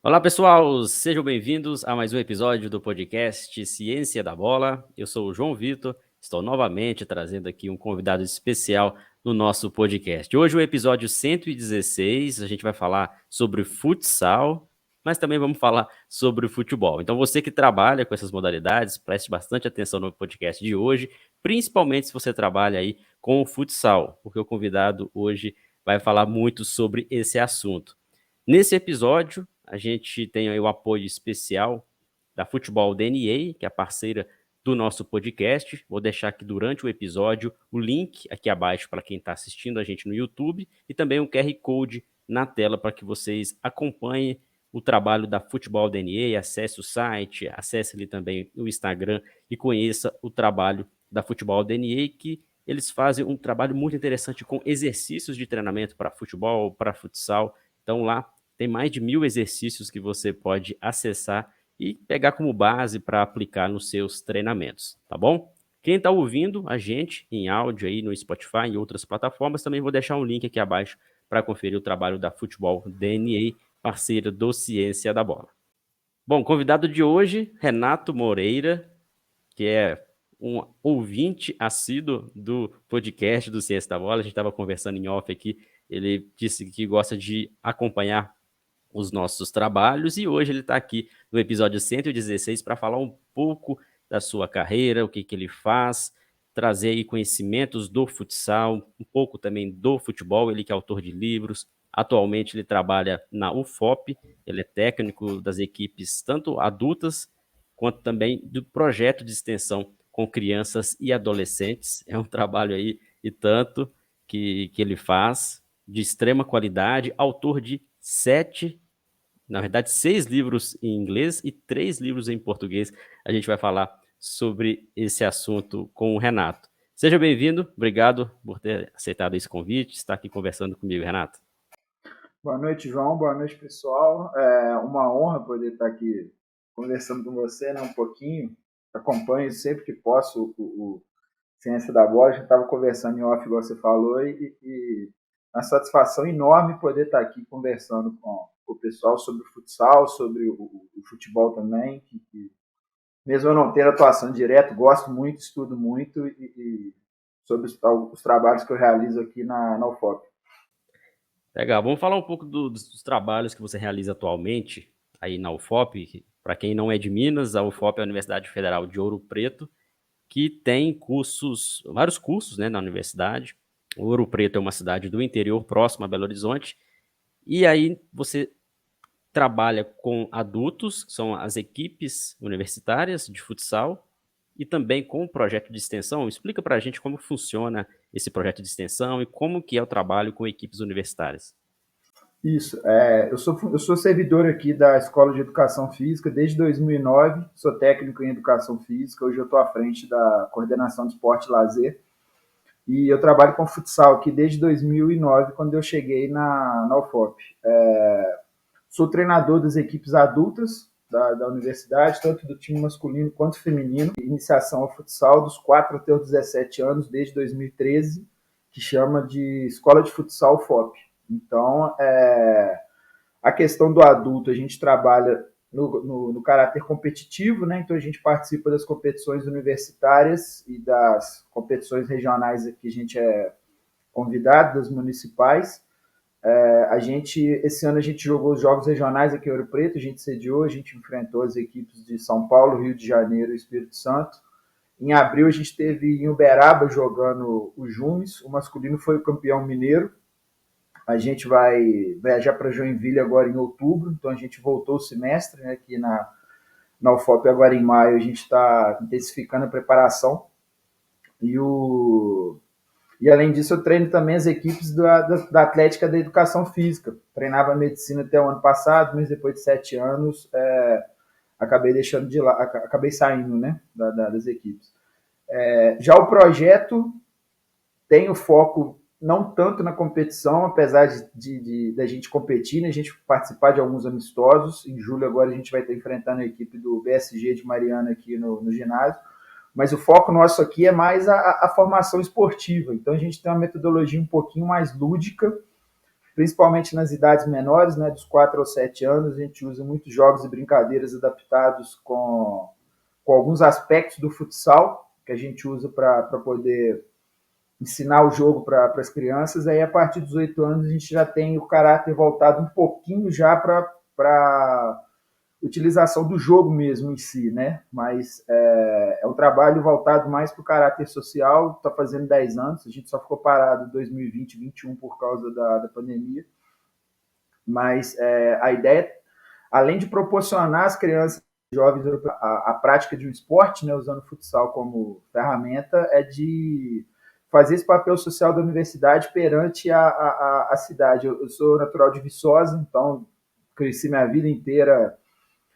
Olá, pessoal, sejam bem-vindos a mais um episódio do podcast Ciência da Bola. Eu sou o João Vitor, estou novamente trazendo aqui um convidado especial no nosso podcast. Hoje, o episódio 116, a gente vai falar sobre futsal, mas também vamos falar sobre o futebol. Então, você que trabalha com essas modalidades, preste bastante atenção no podcast de hoje, principalmente se você trabalha aí com o futsal, porque o convidado hoje vai falar muito sobre esse assunto. Nesse episódio, a gente tem aí o apoio especial da Futebol DNA, que é a parceira do nosso podcast. Vou deixar aqui durante o episódio o link aqui abaixo para quem está assistindo a gente no YouTube e também um QR Code na tela para que vocês acompanhem o trabalho da Futebol DNA, acesse o site, acesse ali também o Instagram e conheça o trabalho da Futebol DNA, que eles fazem um trabalho muito interessante com exercícios de treinamento para futebol, para futsal. Então lá tem mais de 1.000 exercícios que você pode acessar e pegar como base para aplicar nos seus treinamentos, tá bom? Quem está ouvindo a gente em áudio aí no Spotify e outras plataformas, também vou deixar um link aqui abaixo para conferir o trabalho da Futebol DNA, parceira do Ciência da Bola. Bom, convidado de hoje, Renato Moreira, que é um ouvinte assíduo do podcast do Ciência da Bola. A gente estava conversando em off aqui, ele disse que gosta de acompanhar os nossos trabalhos e hoje ele está aqui no episódio 116 para falar um pouco da sua carreira, o que, que ele faz, trazer aí conhecimentos do futsal, um pouco também do futebol, ele que é autor de livros, atualmente ele trabalha na UFOP, ele é técnico das equipes tanto adultas quanto também do projeto de extensão com crianças e adolescentes, é um trabalho aí e tanto que ele faz, de extrema qualidade, autor de 6 livros em inglês e 3 livros em português. A gente vai falar sobre esse assunto com o Renato. Seja bem-vindo, obrigado por ter aceitado esse convite, estar aqui conversando comigo, Renato. Boa noite, João. Boa noite, pessoal. É uma honra poder estar aqui conversando com você, né, um pouquinho. Acompanho sempre que posso o Ciência da Bola. Já estava conversando em off, igual você falou, e uma satisfação enorme poder estar aqui conversando com o pessoal sobre o futsal, sobre o futebol também, que mesmo eu não ter atuação direta, gosto muito, estudo muito e sobre os trabalhos que eu realizo aqui na UFOP. Legal, vamos falar um pouco dos trabalhos que você realiza atualmente aí na UFOP. Para quem não é de Minas, a UFOP é a Universidade Federal de Ouro Preto, que tem cursos, vários cursos, né, na universidade. Ouro Preto é uma cidade do interior, próxima a Belo Horizonte, e aí você trabalha com adultos, que são as equipes universitárias de futsal, e também com o projeto de extensão. Explica para a gente como funciona esse projeto de extensão e como que é o trabalho com equipes universitárias. Isso, eu sou servidor aqui da Escola de Educação Física desde 2009, sou técnico em Educação Física, hoje eu estou à frente da Coordenação de Esporte e Lazer, e eu trabalho com futsal aqui desde 2009, quando eu cheguei na UFOP. Sou treinador das equipes adultas da universidade, tanto do time masculino quanto feminino, iniciação ao futsal dos 4 até os 17 anos, desde 2013, que chama de Escola de Futsal UFOP. Então, a questão do adulto, a gente trabalha no caráter competitivo, né? Então a gente participa das competições universitárias e das competições regionais que a gente é convidado, das municipais. Esse ano a gente jogou os jogos regionais aqui em Ouro Preto, a gente sediou, a gente enfrentou as equipes de São Paulo, Rio de Janeiro e Espírito Santo. Em abril a gente teve em Uberaba jogando o Jumes, o masculino foi o campeão mineiro. A gente vai viajar para Joinville agora em outubro, então a gente voltou o semestre, né, aqui na UFOP agora em maio, a gente está intensificando a preparação. E além disso, eu treino também as equipes da Atlética da Educação Física. Treinava medicina até o ano passado, mas depois de 7 anos acabei deixando de lá, acabei saindo, né, das equipes. Já o projeto tem o foco não tanto na competição, apesar da gente competir, né? A gente participar de alguns amistosos. Em julho agora a gente vai estar enfrentando a equipe do BSG de Mariana aqui no ginásio. Mas o foco nosso aqui é mais a formação esportiva. Então a gente tem uma metodologia um pouquinho mais lúdica, principalmente nas idades menores, né, dos 4 aos 7 anos, a gente usa muitos jogos e brincadeiras adaptados com alguns aspectos do futsal, que a gente usa para poder ensinar o jogo para as crianças. Aí, a partir dos 8 anos, a gente já tem o caráter voltado um pouquinho já para utilização do jogo mesmo em si, né? Mas é um trabalho voltado mais para o caráter social. Está fazendo 10 anos, a gente só ficou parado em 2020, 2021 por causa da pandemia. Mas a ideia, além de proporcionar às crianças e jovens a prática de um esporte, né, usando o futsal como ferramenta, é de fazer esse papel social da universidade perante a cidade. Eu sou natural de Viçosa, então cresci minha vida inteira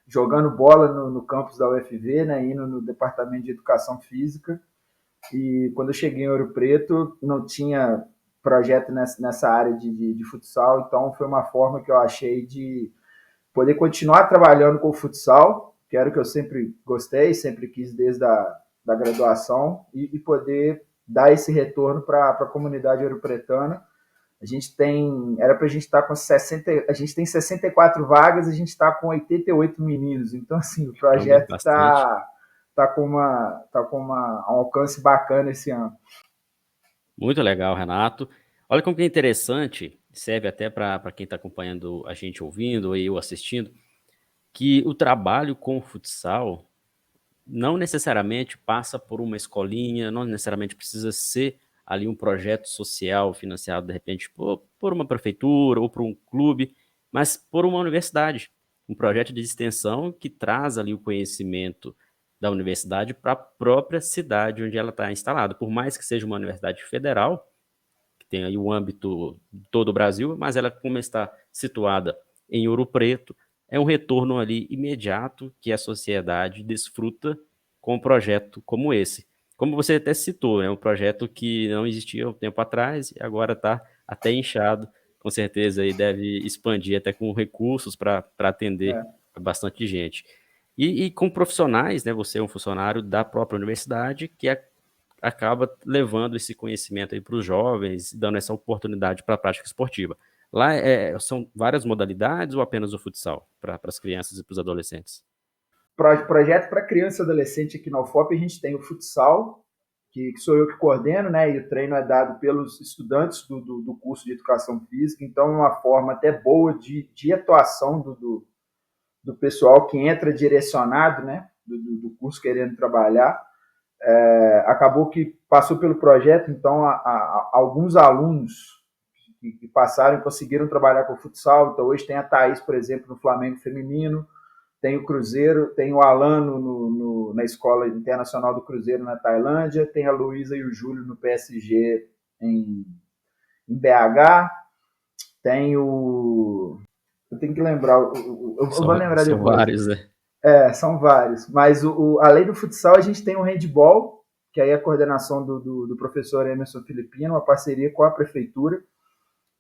jogando bola no campus da UFV, né, indo no departamento de educação física. E quando eu cheguei em Ouro Preto, não tinha projeto nessa área de futsal, então foi uma forma que eu achei de poder continuar trabalhando com o futsal, que era o que eu sempre gostei, sempre quis desde da graduação, e poder dar esse retorno para a comunidade ouropretana. A gente tem, era para a gente estar com 60, a gente tem 64 vagas, a gente está com 88 meninos. Então, assim, o projeto tá com um alcance bacana esse ano. Muito legal, Renato. Olha como que é interessante, serve até para quem está acompanhando a gente ouvindo ou eu assistindo, que o trabalho com o futsal não necessariamente passa por uma escolinha, não necessariamente precisa ser ali um projeto social financiado, de repente, por uma prefeitura ou por um clube, mas por uma universidade. Um projeto de extensão que traz ali o conhecimento da universidade para a própria cidade onde ela está instalada. Por mais que seja uma universidade federal, que tem aí o âmbito de todo o Brasil, mas ela, como está situada em Ouro Preto, é um retorno ali imediato que a sociedade desfruta com um projeto como esse. Como você até citou, é um projeto que não existia um tempo atrás e agora está até inchado, com certeza aí deve expandir até com recursos para atender bastante gente. E com profissionais, né? Você é um funcionário da própria universidade que acaba levando esse conhecimento aí para os jovens, dando essa oportunidade para a prática esportiva. Lá são várias modalidades ou apenas o futsal para as crianças e para os adolescentes? Projeto para criança e adolescente aqui na UFOP, a gente tem o futsal, que sou eu que coordeno, né? E o treino é dado pelos estudantes do curso de educação física, então é uma forma até boa de atuação do pessoal que entra direcionado, né? Do curso querendo trabalhar. Acabou que passou pelo projeto, então alguns alunos que passaram e conseguiram trabalhar com o futsal. Então hoje tem a Thaís, por exemplo, no Flamengo feminino, tem o Cruzeiro, tem o Alano na Escola Internacional do Cruzeiro na Tailândia, tem a Luísa e o Júlio no PSG em BH, tem o... Eu tenho que lembrar, eu vou lembrar São depois. vários, né? São vários. Mas além do futsal, a gente tem o handball, que aí é a coordenação do professor Emerson Filipino, uma parceria com a prefeitura,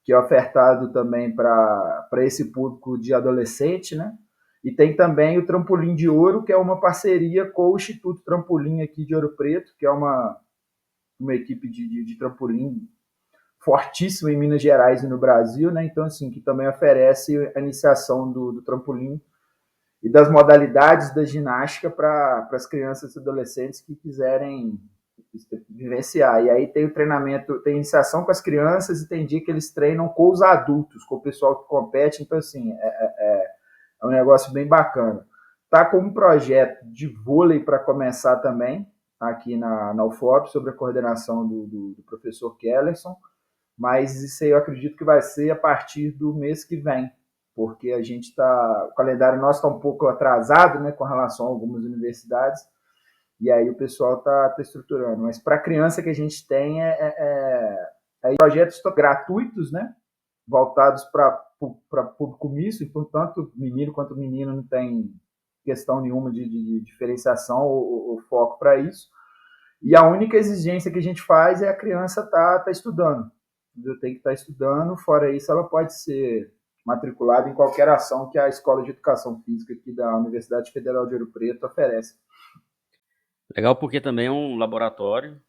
que é ofertado também para esse público de adolescente, né? E tem também o Trampolim de Ouro, que é uma parceria com o Instituto Trampolim aqui de Ouro Preto, que é uma equipe de trampolim fortíssima em Minas Gerais e no Brasil, né? Então, assim, que também oferece a iniciação do trampolim e das modalidades da ginástica para as crianças e adolescentes que quiserem vivenciar. E aí tem o treinamento, tem iniciação com as crianças e tem dia que eles treinam com os adultos, com o pessoal que compete. Então, assim, é um negócio bem bacana. Tá com um projeto de vôlei para começar também, aqui na UFOP, sob a coordenação do professor Kellerson, mas isso aí eu acredito que vai ser a partir do mês que vem, porque a gente está, o calendário nosso está um pouco atrasado, né, com relação a algumas universidades, e aí o pessoal está estruturando. Mas para a criança que a gente tem projetos gratuitos, né, voltados para público misto, então tanto menino quanto menina não tem questão nenhuma de diferenciação ou foco para isso. E a única exigência que a gente faz é a criança tá estudando. Tem que estar estudando, fora isso ela pode ser matriculada em qualquer ação que a Escola de Educação Física aqui da Universidade Federal de Ouro Preto oferece. Legal, porque também é um laboratório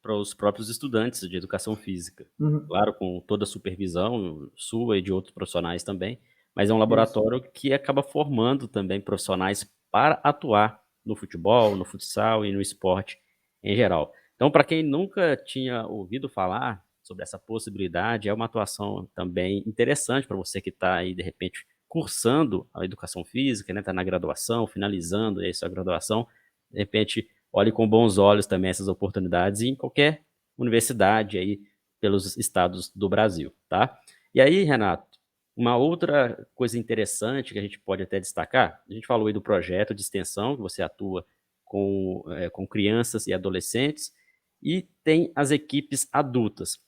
para os próprios estudantes de educação física. Uhum. Claro, com toda a supervisão sua e de outros profissionais também, mas é um Isso. laboratório que acaba formando também profissionais para atuar no futebol, no futsal e no esporte em geral. Então, para quem nunca tinha ouvido falar sobre essa possibilidade, é uma atuação também interessante para você que está aí, de repente, cursando a educação física, né, está na graduação, finalizando aí sua graduação, de repente, olhe com bons olhos também essas oportunidades em qualquer universidade aí pelos estados do Brasil, tá? E aí, Renato, uma outra coisa interessante que a gente pode até destacar, a gente falou aí do projeto de extensão, que você atua com crianças e adolescentes, e tem as equipes adultas.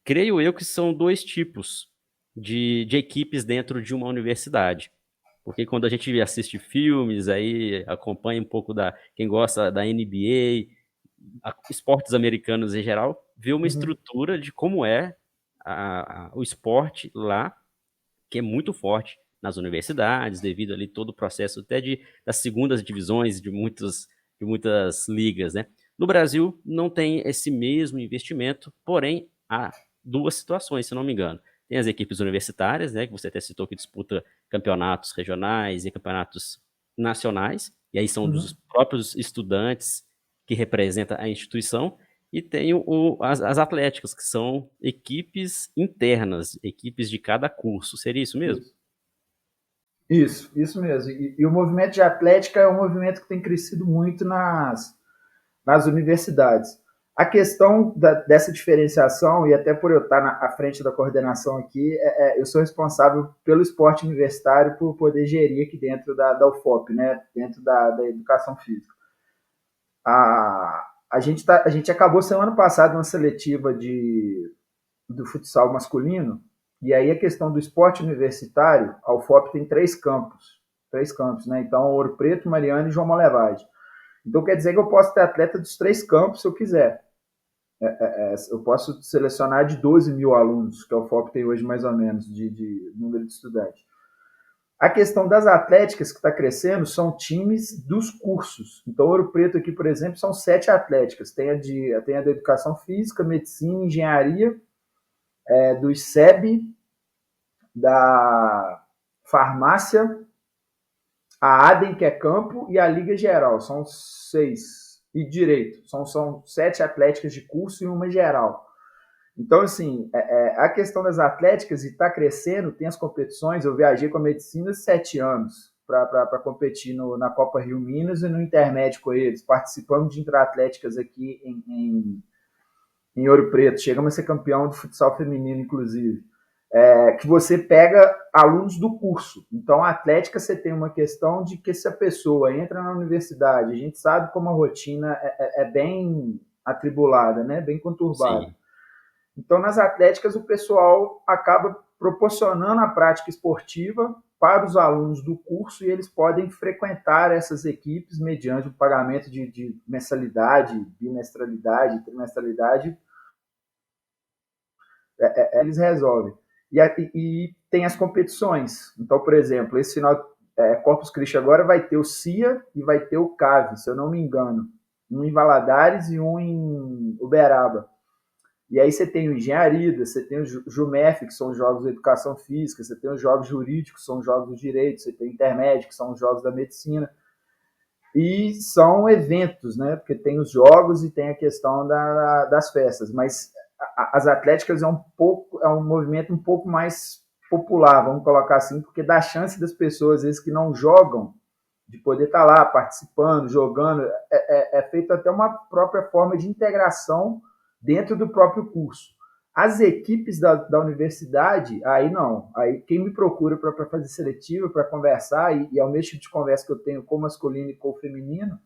Creio eu que são dois tipos de equipes dentro de uma universidade. Porque quando a gente assiste filmes, aí acompanha um pouco quem gosta da NBA, esportes americanos em geral, vê uma Uhum. estrutura de como é o esporte lá, que é muito forte nas universidades, devido ali todo o processo até das segundas divisões de muitas ligas, né? No Brasil não tem esse mesmo investimento, porém há duas situações, se não me engano. Tem as equipes universitárias, né, que você até citou que disputa campeonatos regionais e campeonatos nacionais, e aí são dos Uhum. próprios estudantes que representam a instituição, e tem as atléticas, que são equipes internas, equipes de cada curso. Seria isso mesmo? Isso. Isso mesmo. E o movimento de atlética é um movimento que tem crescido muito nas universidades. A questão dessa diferenciação, e até por eu estar à frente da coordenação aqui, eu sou responsável pelo esporte universitário, por poder gerir aqui dentro da UFOP, né, dentro da educação física. A gente acabou semana passada uma seletiva do futsal masculino, e aí a questão do esporte universitário, a UFOP tem três campos, né? Então, Ouro Preto, Mariana e João Molevade. Então, quer dizer que eu posso ter atleta dos três campos se eu quiser. Eu posso selecionar de 12 mil alunos, que a UFOP tem hoje mais ou menos, de número de estudantes. A questão das atléticas que está crescendo são times dos cursos. Então, Ouro Preto aqui, por exemplo, são 7 atléticas. Tem a da Educação Física, Medicina, Engenharia, do ICEB, da Farmácia, a ADEM, que é campo, e a Liga Geral. São 6. E Direito. São 7 atléticas de curso e uma geral. Então, assim, a questão das atléticas está crescendo, tem as competições. Eu viajei com a medicina 7 anos para competir na Copa Rio Minas e no Intermédio com eles. Participamos de intra-atléticas aqui em Ouro Preto. Chegamos a ser campeão do futsal feminino, inclusive. Que você pega alunos do curso. Então, a atlética, você tem uma questão de que se a pessoa entra na universidade, a gente sabe como a rotina é bem atribulada, né? Bem conturbada. Sim. Então, nas atléticas, o pessoal acaba proporcionando a prática esportiva para os alunos do curso e eles podem frequentar essas equipes mediante o pagamento de mensalidade, bimestralidade, trimestralidade. Eles resolvem. E tem as competições. Então, por exemplo, esse final, Corpus Christi agora vai ter o CIA e vai ter o CAV, se eu não me engano. Um em Valadares e um em Uberaba. E aí você tem o Engenharia, você tem o JUMEF, que são os jogos da educação física, você tem os jogos jurídicos, que são os jogos do direito, você tem o Intermédio, que são os jogos da medicina. E são eventos, né? Porque tem os jogos e tem a questão das festas. Mas as atléticas é um movimento um pouco mais popular, vamos colocar assim, porque dá chance das pessoas, às vezes, que não jogam, de poder estar lá participando, jogando. É feito até uma própria forma de integração dentro do próprio curso. As equipes da universidade, aí não. Aí quem me procura para fazer seletiva, para conversar, e é o mesmo tipo de conversa que eu tenho com o masculino e com o feminino,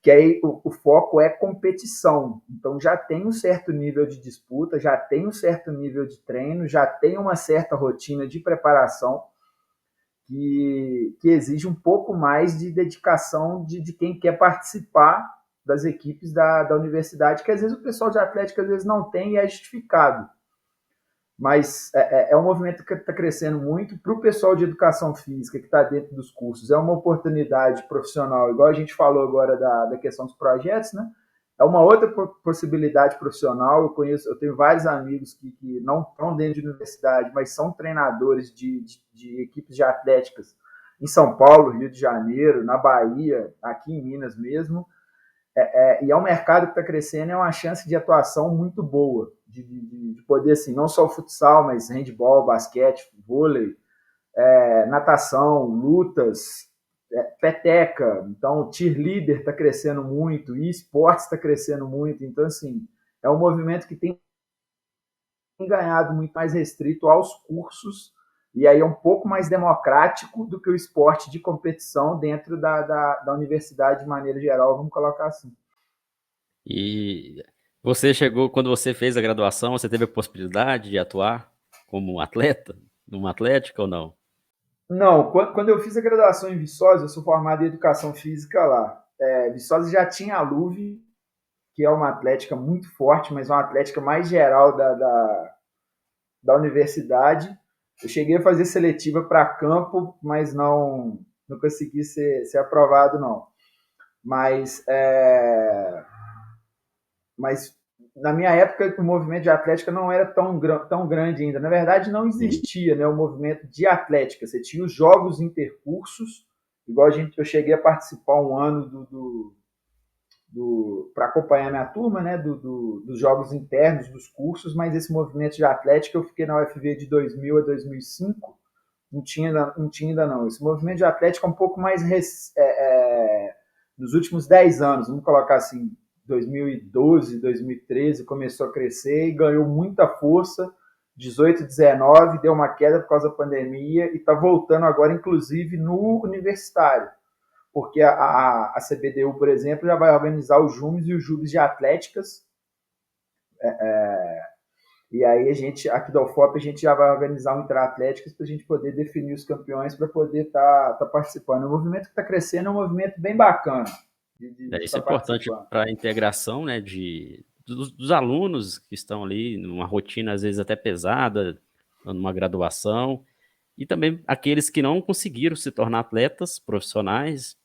que aí o foco é competição. Então já tem um certo nível de disputa, já tem um certo nível de treino, já tem uma certa rotina de preparação que exige um pouco mais de dedicação de quem quer participar das equipes da universidade, que às vezes o pessoal de atlética às vezes não tem e é justificado. Mas é um movimento que está crescendo muito para o pessoal de educação física que está dentro dos cursos. É uma oportunidade profissional, igual a gente falou agora da questão dos projetos, né? É uma outra possibilidade profissional. Eu tenho vários amigos que não estão dentro de universidade, mas são treinadores de equipes de atléticas em São Paulo, Rio de Janeiro, na Bahia, aqui em Minas mesmo. E é um mercado que está crescendo, é uma chance de atuação muito boa, de poder, assim, não só o futsal, mas handball, basquete, vôlei, natação, lutas, peteca. Então, cheerleader está crescendo muito, e esportes está crescendo muito. Então, assim, é um movimento que tem ganhado muito mais restrito aos cursos, e aí é um pouco mais democrático do que o esporte de competição dentro da universidade de maneira geral, vamos colocar assim. E você chegou, quando você fez a graduação, você teve a possibilidade de atuar como atleta, numa atlética ou não? Não, quando eu fiz a graduação em Viçosa, eu sou formado em Educação Física lá. Viçosa já tinha a Luve, que é uma atlética muito forte, mas uma atlética mais geral da universidade. Eu cheguei a fazer seletiva para campo, mas não consegui ser aprovado, não. Mas na minha época, o movimento de atlética não era tão grande ainda. Na verdade, não existia, né, o movimento de atlética. Você tinha os jogos intercursos, igual eu cheguei a participar um ano para acompanhar minha turma, né, dos jogos internos dos cursos, mas esse movimento de atlética eu fiquei na UFV de 2000 a 2005, não tinha ainda não. Esse movimento de atlética é um pouco mais nos últimos 10 anos, vamos colocar assim, 2012, 2013, começou a crescer e ganhou muita força. 18, 19, deu uma queda por causa da pandemia e está voltando agora, inclusive, no universitário. Porque a CBDU, por exemplo, já vai organizar os JUMs e os JUBs de atléticas. E aí aqui da UFOP, a gente já vai organizar um Intra-Atléticas para a gente poder definir os campeões para poder tá participando. O movimento que está crescendo é um movimento bem bacana. Isso é importante para a integração, né, dos alunos que estão ali numa rotina, às vezes até pesada, numa graduação, e também aqueles que não conseguiram se tornar atletas profissionais,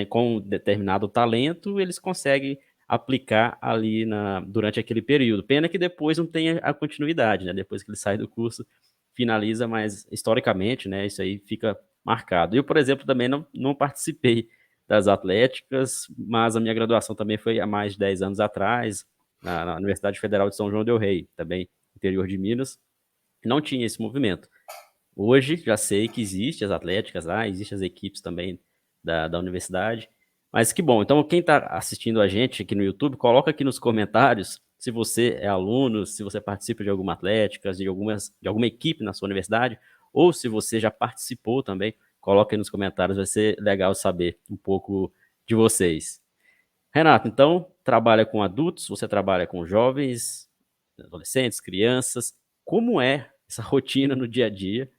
com um determinado talento, eles conseguem aplicar ali durante aquele período. Pena que depois não tenha a continuidade, né? Depois que ele sai do curso, finaliza, mas historicamente, né, isso aí fica marcado. Eu, por exemplo, também não participei das atléticas, mas a minha graduação também foi há mais de 10 anos atrás, na Universidade Federal de São João del Rei, também interior de Minas, não tinha esse movimento. Hoje já sei que existe as atléticas lá, existem as equipes também da universidade, mas que bom. Então, quem está assistindo a gente aqui no YouTube, coloca aqui nos comentários se você é aluno, se você participa de alguma atlética, de alguma equipe na sua universidade, ou se você já participou também, coloca aí nos comentários, vai ser legal saber um pouco de vocês. Renato, então, trabalha com adultos, você trabalha com jovens, adolescentes, crianças. Como é essa rotina no dia a dia?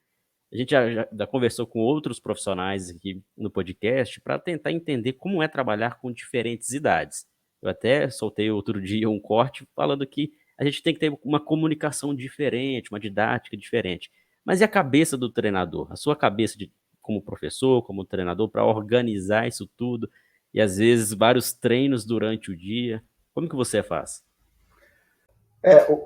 A gente já conversou com outros profissionais aqui no podcast para tentar entender como é trabalhar com diferentes idades. Eu até soltei outro dia um corte falando que a gente tem que ter uma comunicação diferente, uma didática diferente. Mas e a cabeça do treinador? A sua cabeça como professor, como treinador, para organizar isso tudo e às vezes vários treinos durante o dia. Como que você faz?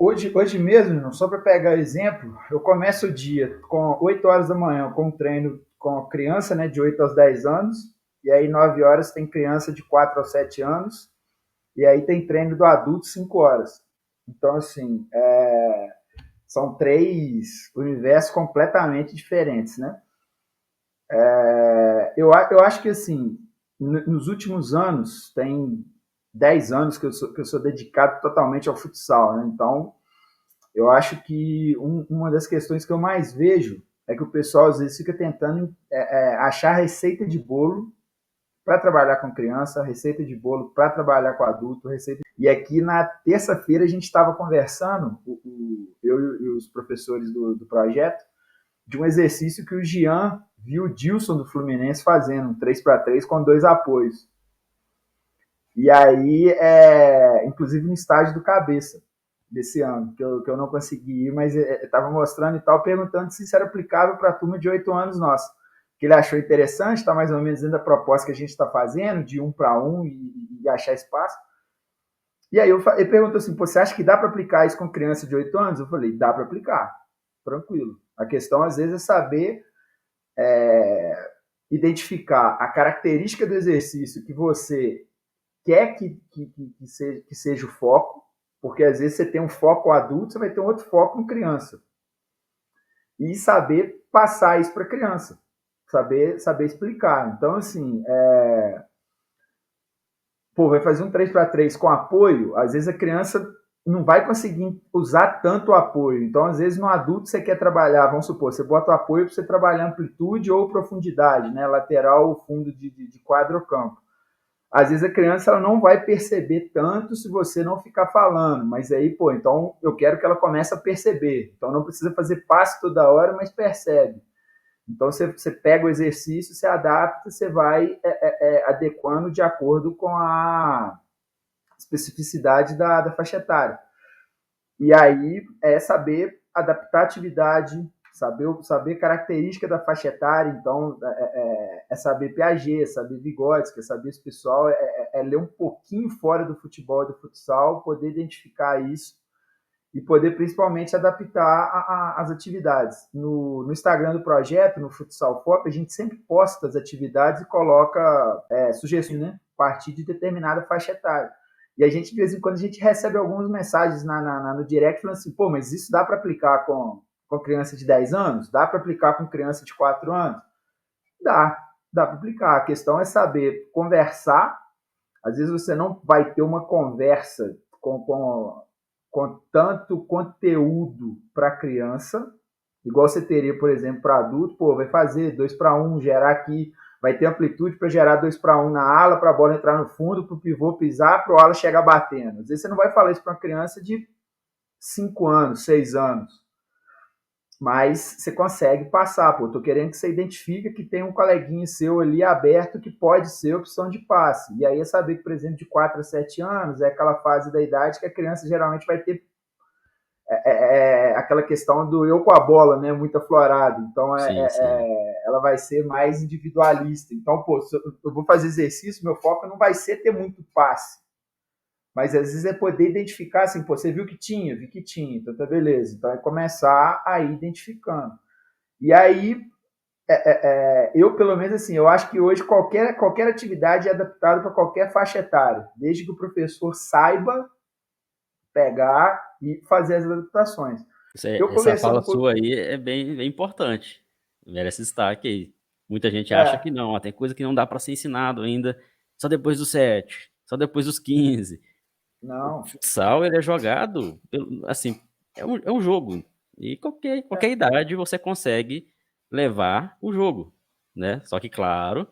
Hoje mesmo, só para pegar exemplo, eu começo o dia com 8 horas da manhã com um treino com a criança, né, de 8 aos 10 anos, e aí 9 horas tem criança de 4 aos 7 anos, e aí tem treino do adulto 5 horas. Então, assim, são 3 universos completamente diferentes, né? Eu acho que, assim, nos últimos anos, tem 10 anos que eu sou dedicado totalmente ao futsal, né? Então, eu acho que uma das questões que eu mais vejo é que o pessoal às vezes fica tentando achar receita de bolo para trabalhar com criança, receita de bolo para trabalhar com adulto, receita. E aqui na terça-feira a gente estava conversando, eu e os professores do projeto, de um exercício que o Jean viu o Dilson do Fluminense fazendo, um 3x3 com 2 apoios. E aí, inclusive no estágio do Cabeça, desse ano, que eu não consegui ir, mas estava mostrando e tal, perguntando se isso era aplicável para a turma de 8 anos nossa. Que ele achou interessante, está mais ou menos dentro da proposta que a gente está fazendo, de 1 para 1 e achar espaço. E aí ele perguntou assim, pô, você acha que dá para aplicar isso com criança de 8 anos? Eu falei, dá para aplicar, tranquilo. A questão, às vezes, é saber identificar a característica do exercício que você quer que seja o foco, porque às vezes você tem um foco adulto, você vai ter um outro foco em criança. E saber passar isso para a criança, saber explicar. Então, assim, vai fazer um 3x3 com apoio, às vezes a criança não vai conseguir usar tanto o apoio. Então, às vezes, no adulto você quer trabalhar, vamos supor, você bota o apoio para você trabalhar amplitude ou profundidade, né? Lateral ou fundo de quadro ou campo. Às vezes a criança ela não vai perceber tanto se você não ficar falando, mas aí, então eu quero que ela comece a perceber. Então não precisa fazer passe toda hora, mas percebe. Então você pega o exercício, você adapta, você vai adequando de acordo com a especificidade da faixa etária. E aí é saber adaptar a atividade, saber característica da faixa etária, então é saber Piaget, saber Vygotsky, saber esse pessoal, ler um pouquinho fora do futebol e do futsal, poder identificar isso e poder principalmente adaptar as atividades. No Instagram do projeto, no Futsal Pop, a gente sempre posta as atividades e coloca sugestões, né, a partir de determinada faixa etária. E a gente, de vez em quando, a gente recebe algumas mensagens no direct falando assim, pô, mas isso dá para aplicar com criança de 10 anos? Dá para aplicar com criança de 4 anos? Dá para aplicar. A questão é saber conversar. Às vezes você não vai ter uma conversa com tanto conteúdo para criança, igual você teria, por exemplo, para adulto, vai fazer 2-1, gerar aqui, vai ter amplitude para gerar 2-1 na ala, para a bola entrar no fundo, para o pivô pisar, para o ala chegar batendo. Às vezes você não vai falar isso para uma criança de 5 anos, 6 anos. Mas você consegue passar, tô querendo que você identifique que tem um coleguinha seu ali aberto que pode ser opção de passe. E aí é saber que, por exemplo, de 4 a 7 anos é aquela fase da idade que a criança geralmente vai ter aquela questão do eu com a bola, né, muito aflorado. Então, ela vai ser mais individualista. Então, se eu vou fazer exercício, meu foco não vai ser ter muito passe. Mas às vezes é poder identificar assim, você viu que tinha? Vi que tinha, então tá beleza. Então é começar a ir identificando. E aí, eu pelo menos assim, eu acho que hoje qualquer atividade é adaptada para qualquer faixa etária, desde que o professor saiba pegar e fazer as adaptações. Essa fala sua aí é bem importante, merece destaque aí. Muita gente acha que não, tem coisa que não dá para ser ensinado ainda só depois dos 7, só depois dos 15. Não. O futsal, ele é jogado, assim, é um jogo. E qualquer idade você consegue levar o jogo, né? Só que, claro,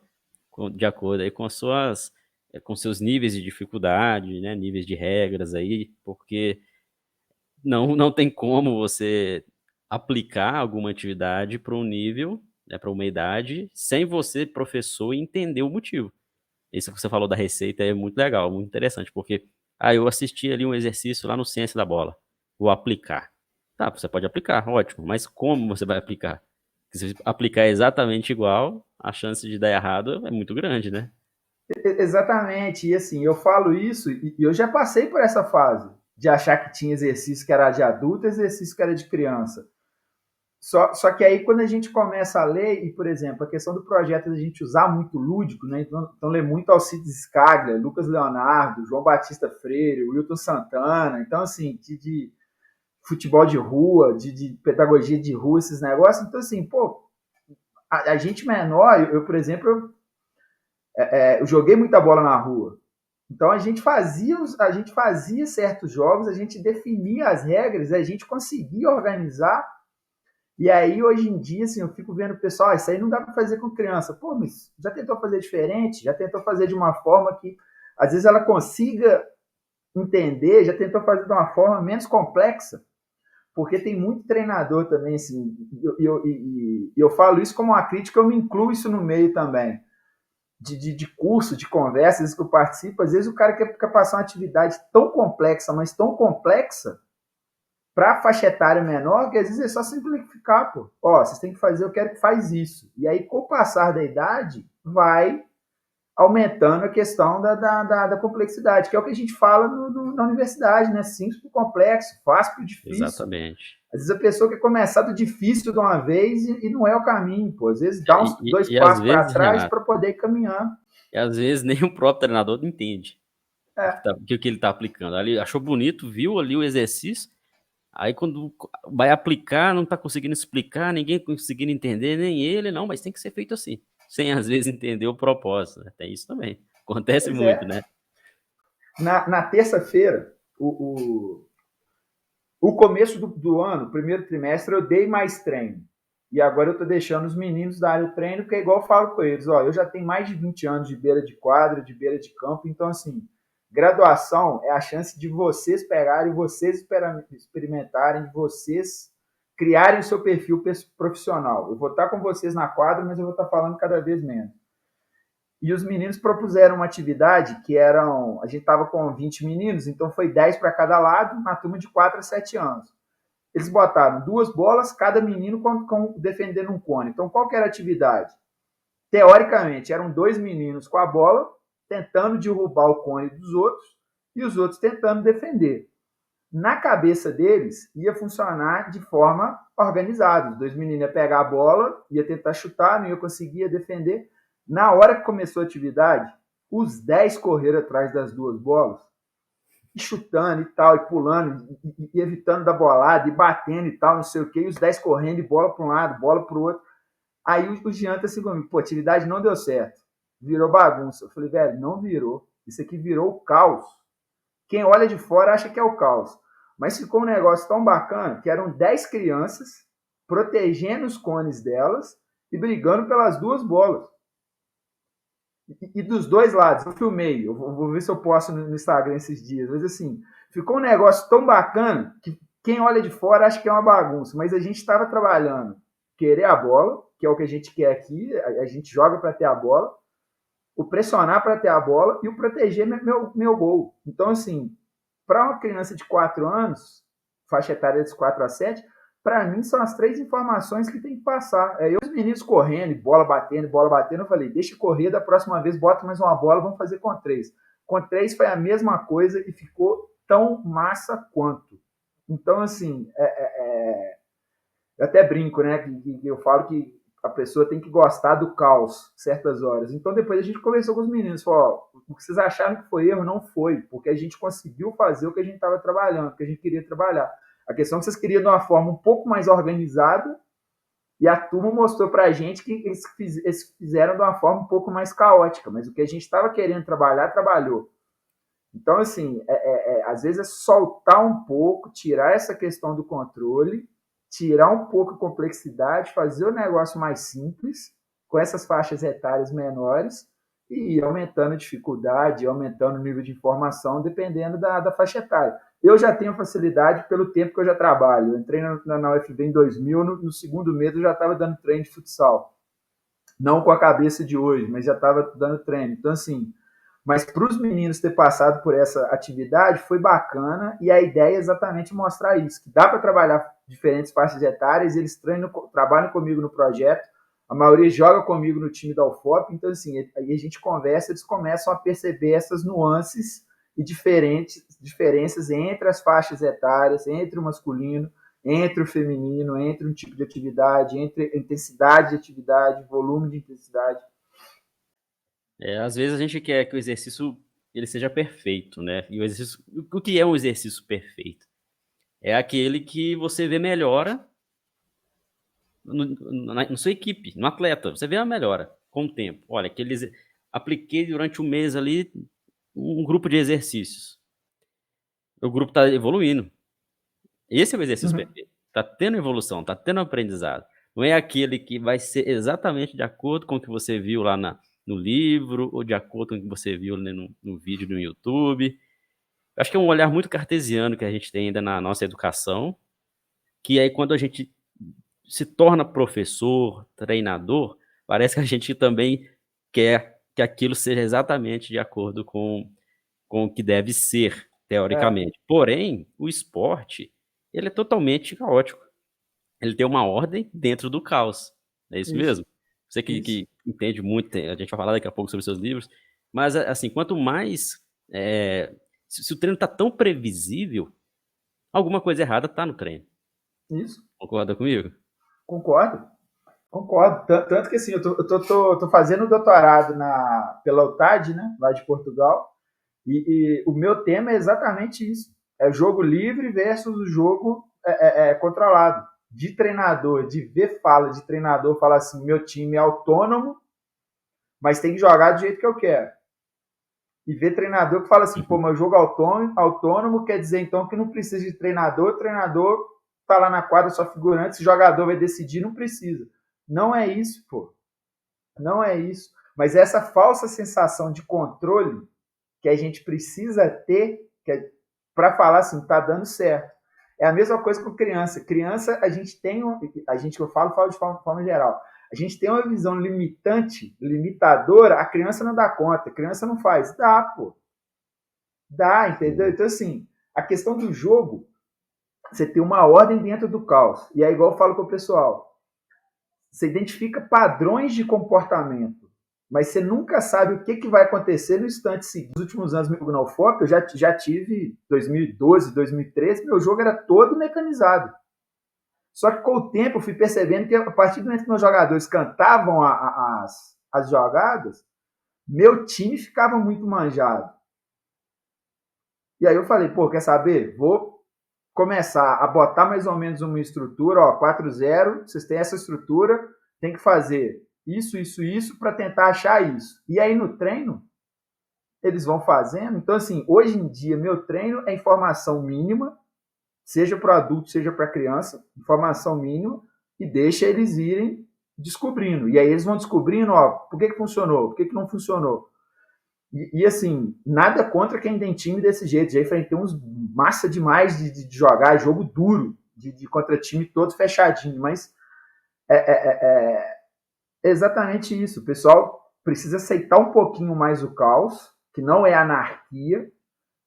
de acordo aí com seus níveis de dificuldade, né? Níveis de regras aí, porque não tem como você aplicar alguma atividade para um nível, né, para uma idade, sem você, professor, entender o motivo. Isso que você falou da receita é muito legal, muito interessante, porque eu assisti ali um exercício lá no Ciência da Bola, vou aplicar. Tá, você pode aplicar, ótimo, mas como você vai aplicar? Se você aplicar exatamente igual, a chance de dar errado é muito grande, né? Exatamente, e assim, eu falo isso e eu já passei por essa fase de achar que tinha exercício que era de adulto, exercício que era de criança. Só que aí quando a gente começa a ler, e por exemplo, a questão do projeto a gente usar muito lúdico, né? Então ler muito Alcides Scaglia, Lucas Leonardo, João Batista Freire, Wilton Santana, então assim, de futebol de rua, de pedagogia de rua, esses negócios, então assim, a gente menor, eu por exemplo, eu joguei muita bola na rua, então a gente fazia certos jogos, a gente definia as regras, a gente conseguia organizar. E aí, hoje em dia, assim, eu fico vendo o pessoal, isso aí não dá para fazer com criança. Mas já tentou fazer diferente? Já tentou fazer de uma forma que, às vezes, ela consiga entender? Já tentou fazer de uma forma menos complexa? Porque tem muito treinador também, assim, e eu falo isso como uma crítica, eu me incluo isso no meio também. De curso, de conversas que eu participo, às vezes o cara quer passar uma atividade tão complexa, mas tão complexa, para faixa etária menor, que às vezes é só simplificar, vocês têm que fazer, eu quero que faz isso. E aí, com o passar da idade, vai aumentando a questão da complexidade, que é o que a gente fala na universidade, né? Simples para o complexo, fácil para o difícil. Exatamente. Às vezes a pessoa quer começar do difícil de uma vez e não é o caminho, pô. Às vezes dá uns dois E às passos para vezes, trás Renato, para poder caminhar. e às vezes nem o próprio treinador entende É, o que ele está aplicando. Ali achou bonito, viu ali o exercício, aí quando vai aplicar, não está conseguindo explicar, ninguém conseguindo entender, nem ele, não, mas tem que ser feito assim. Sem às vezes entender o propósito, né? Tem isso também. Acontece pois muito, é. né? Na terça-feira, o começo do ano, primeiro trimestre, eu dei mais treino. E agora eu estou deixando os meninos darem o treino, porque é igual eu falo com eles, ó, eu já tenho mais de 20 anos de beira de quadra, de beira de campo, então assim, graduação é a chance de vocês pegarem, vocês experimentarem, de vocês criarem o seu perfil profissional. Eu vou estar com vocês na quadra, mas eu vou estar falando cada vez menos. E os meninos propuseram uma atividade que eram. A gente estava com 20 meninos, então foi 10 para cada lado, uma turma de 4 a 7 anos. Eles botaram 2 bolas, cada menino defendendo um cone. Então, qual que era a atividade? Teoricamente, eram 2 meninos com a bola, tentando derrubar o cone dos outros, e os outros tentando defender. Na cabeça deles, ia funcionar de forma organizada. Os 2 meninos iam pegar a bola, ia tentar chutar, não ia conseguir, ia defender. Na hora que começou a atividade, os 10 correram atrás das 2 bolas, e chutando e tal, e pulando, e evitando da bolada, e batendo e tal, não sei o quê, e os 10 correndo, e bola para um lado, bola para o outro. Aí o Jean tá assim comigo, pô, a atividade não deu certo, virou bagunça. Eu falei, velho, não virou, isso aqui virou o caos. Quem olha de fora acha que é o caos, mas ficou um negócio tão bacana, que eram 10 crianças protegendo os cones delas e brigando pelas 2 bolas. E dos dois lados, eu filmei, eu vou ver se eu posto no Instagram esses dias, mas assim, ficou um negócio tão bacana que quem olha de fora acha que é uma bagunça, mas a gente estava trabalhando querer a bola, que é o que a gente quer aqui, a gente joga para ter a bola, o pressionar para ter a bola e o proteger meu gol. Então, assim, para uma criança de 4 anos, faixa etária de 4 a 7, para mim são as 3 informações que tem que passar. É eu os meninos correndo, bola batendo, eu falei, deixa correr, da próxima vez bota mais uma bola, vamos fazer com 3. Com 3 foi a mesma coisa e ficou tão massa quanto. Então, assim, eu até brinco, né, que eu falo que a pessoa tem que gostar do caos certas horas. Então depois a gente conversou com os meninos, falou, ó, o que vocês acharam que foi erro não foi, porque a gente conseguiu fazer o que a gente estava trabalhando, o que a gente queria trabalhar. A questão é que vocês queriam de uma forma um pouco mais organizada e a turma mostrou para a gente que eles fizeram de uma forma um pouco mais caótica, mas o que a gente estava querendo trabalhar, trabalhou. Então, assim, às vezes é soltar um pouco, tirar essa questão do controle, tirar um pouco a complexidade, fazer o negócio mais simples, com essas faixas etárias menores, e ir aumentando a dificuldade, aumentando o nível de informação, dependendo da faixa etária. Eu já tenho facilidade pelo tempo que eu já trabalho. Eu entrei na UFV em 2000, no segundo mês eu já estava dando treino de futsal. Não com a cabeça de hoje, mas já estava dando treino. Então, assim, mas para os meninos ter passado por essa atividade foi bacana e a ideia é exatamente mostrar isso, que dá para trabalhar diferentes faixas etárias, eles trabalham comigo no projeto, a maioria joga comigo no time da UFOP, então assim, aí a gente conversa, eles começam a perceber essas nuances e diferenças entre as faixas etárias, entre o masculino, entre o feminino, entre um tipo de atividade, entre intensidade de atividade, volume de intensidade. Às vezes a gente quer que o exercício ele seja perfeito, né? E o que é um exercício perfeito? É aquele que você vê melhora na sua equipe, no atleta. Você vê a melhora com o tempo. Olha, apliquei durante um mês ali um grupo de exercícios. O grupo está evoluindo. Esse é o exercício perfeito. Está tendo evolução, está tendo aprendizado. Não é aquele que vai ser exatamente de acordo com o que você viu lá no livro ou de acordo com o que você viu, né, no vídeo no YouTube. Eu acho que é um olhar muito cartesiano que a gente tem ainda na nossa educação, que aí quando a gente se torna professor, treinador, parece que a gente também quer que aquilo seja exatamente de acordo com o que deve ser, teoricamente. Porém, o esporte, ele é totalmente caótico. Ele tem uma ordem dentro do caos. É isso Isso, mesmo? Você que, isso. que entende muito, a gente vai falar daqui a pouco sobre seus livros, mas assim, quanto mais se o treino está tão previsível, alguma coisa errada está no treino. Isso. Concorda comigo? Concordo. Concordo. Tanto que assim, eu tô fazendo doutorado pela UTAD, né, lá de Portugal, e o meu tema é exatamente isso. É jogo livre versus o jogo controlado. De treinador, de ver fala de treinador, falar assim, meu time é autônomo, mas tem que jogar do jeito que eu quero. E ver treinador que fala assim, pô, meu jogo autônomo quer dizer então que não precisa de treinador, o treinador tá lá na quadra só figurante, se o jogador vai decidir, não precisa. Não é isso, pô. Não é isso. Mas essa falsa sensação de controle que a gente precisa ter para falar assim, tá dando certo. É a mesma coisa com criança. Criança, a gente tem, a gente que eu falo de forma geral. A gente tem uma visão limitante, limitadora, a criança não dá conta, a criança não faz. Dá, pô. Dá, entendeu? Então, assim, a questão do jogo, você tem uma ordem dentro do caos. E é igual eu falo pro pessoal. Você identifica padrões de comportamento, mas você nunca sabe o que vai acontecer no instante seguinte. Nos últimos anos, no FOP, eu já tive 2012, 2013, meu jogo era todo mecanizado. Só que com o tempo eu fui percebendo que a partir do momento que meus jogadores cantavam as jogadas, meu time ficava muito manjado. E aí eu falei, pô, quer saber? Vou começar a botar mais ou menos uma estrutura, ó, 4-0, vocês têm essa estrutura, tem que fazer isso para tentar achar isso. E aí no treino, eles vão fazendo. Então, assim, hoje em dia, meu treino é informação mínima, seja para adulto, seja para criança, informação mínima, e deixa eles irem descobrindo. E aí eles vão descobrindo, ó, por que funcionou, por que não funcionou. E assim, nada contra quem tem time desse jeito. Já enfrentei uns massa demais de jogar, jogo duro, de contra time todo fechadinho, mas é exatamente isso. O pessoal precisa aceitar um pouquinho mais o caos, que não é anarquia,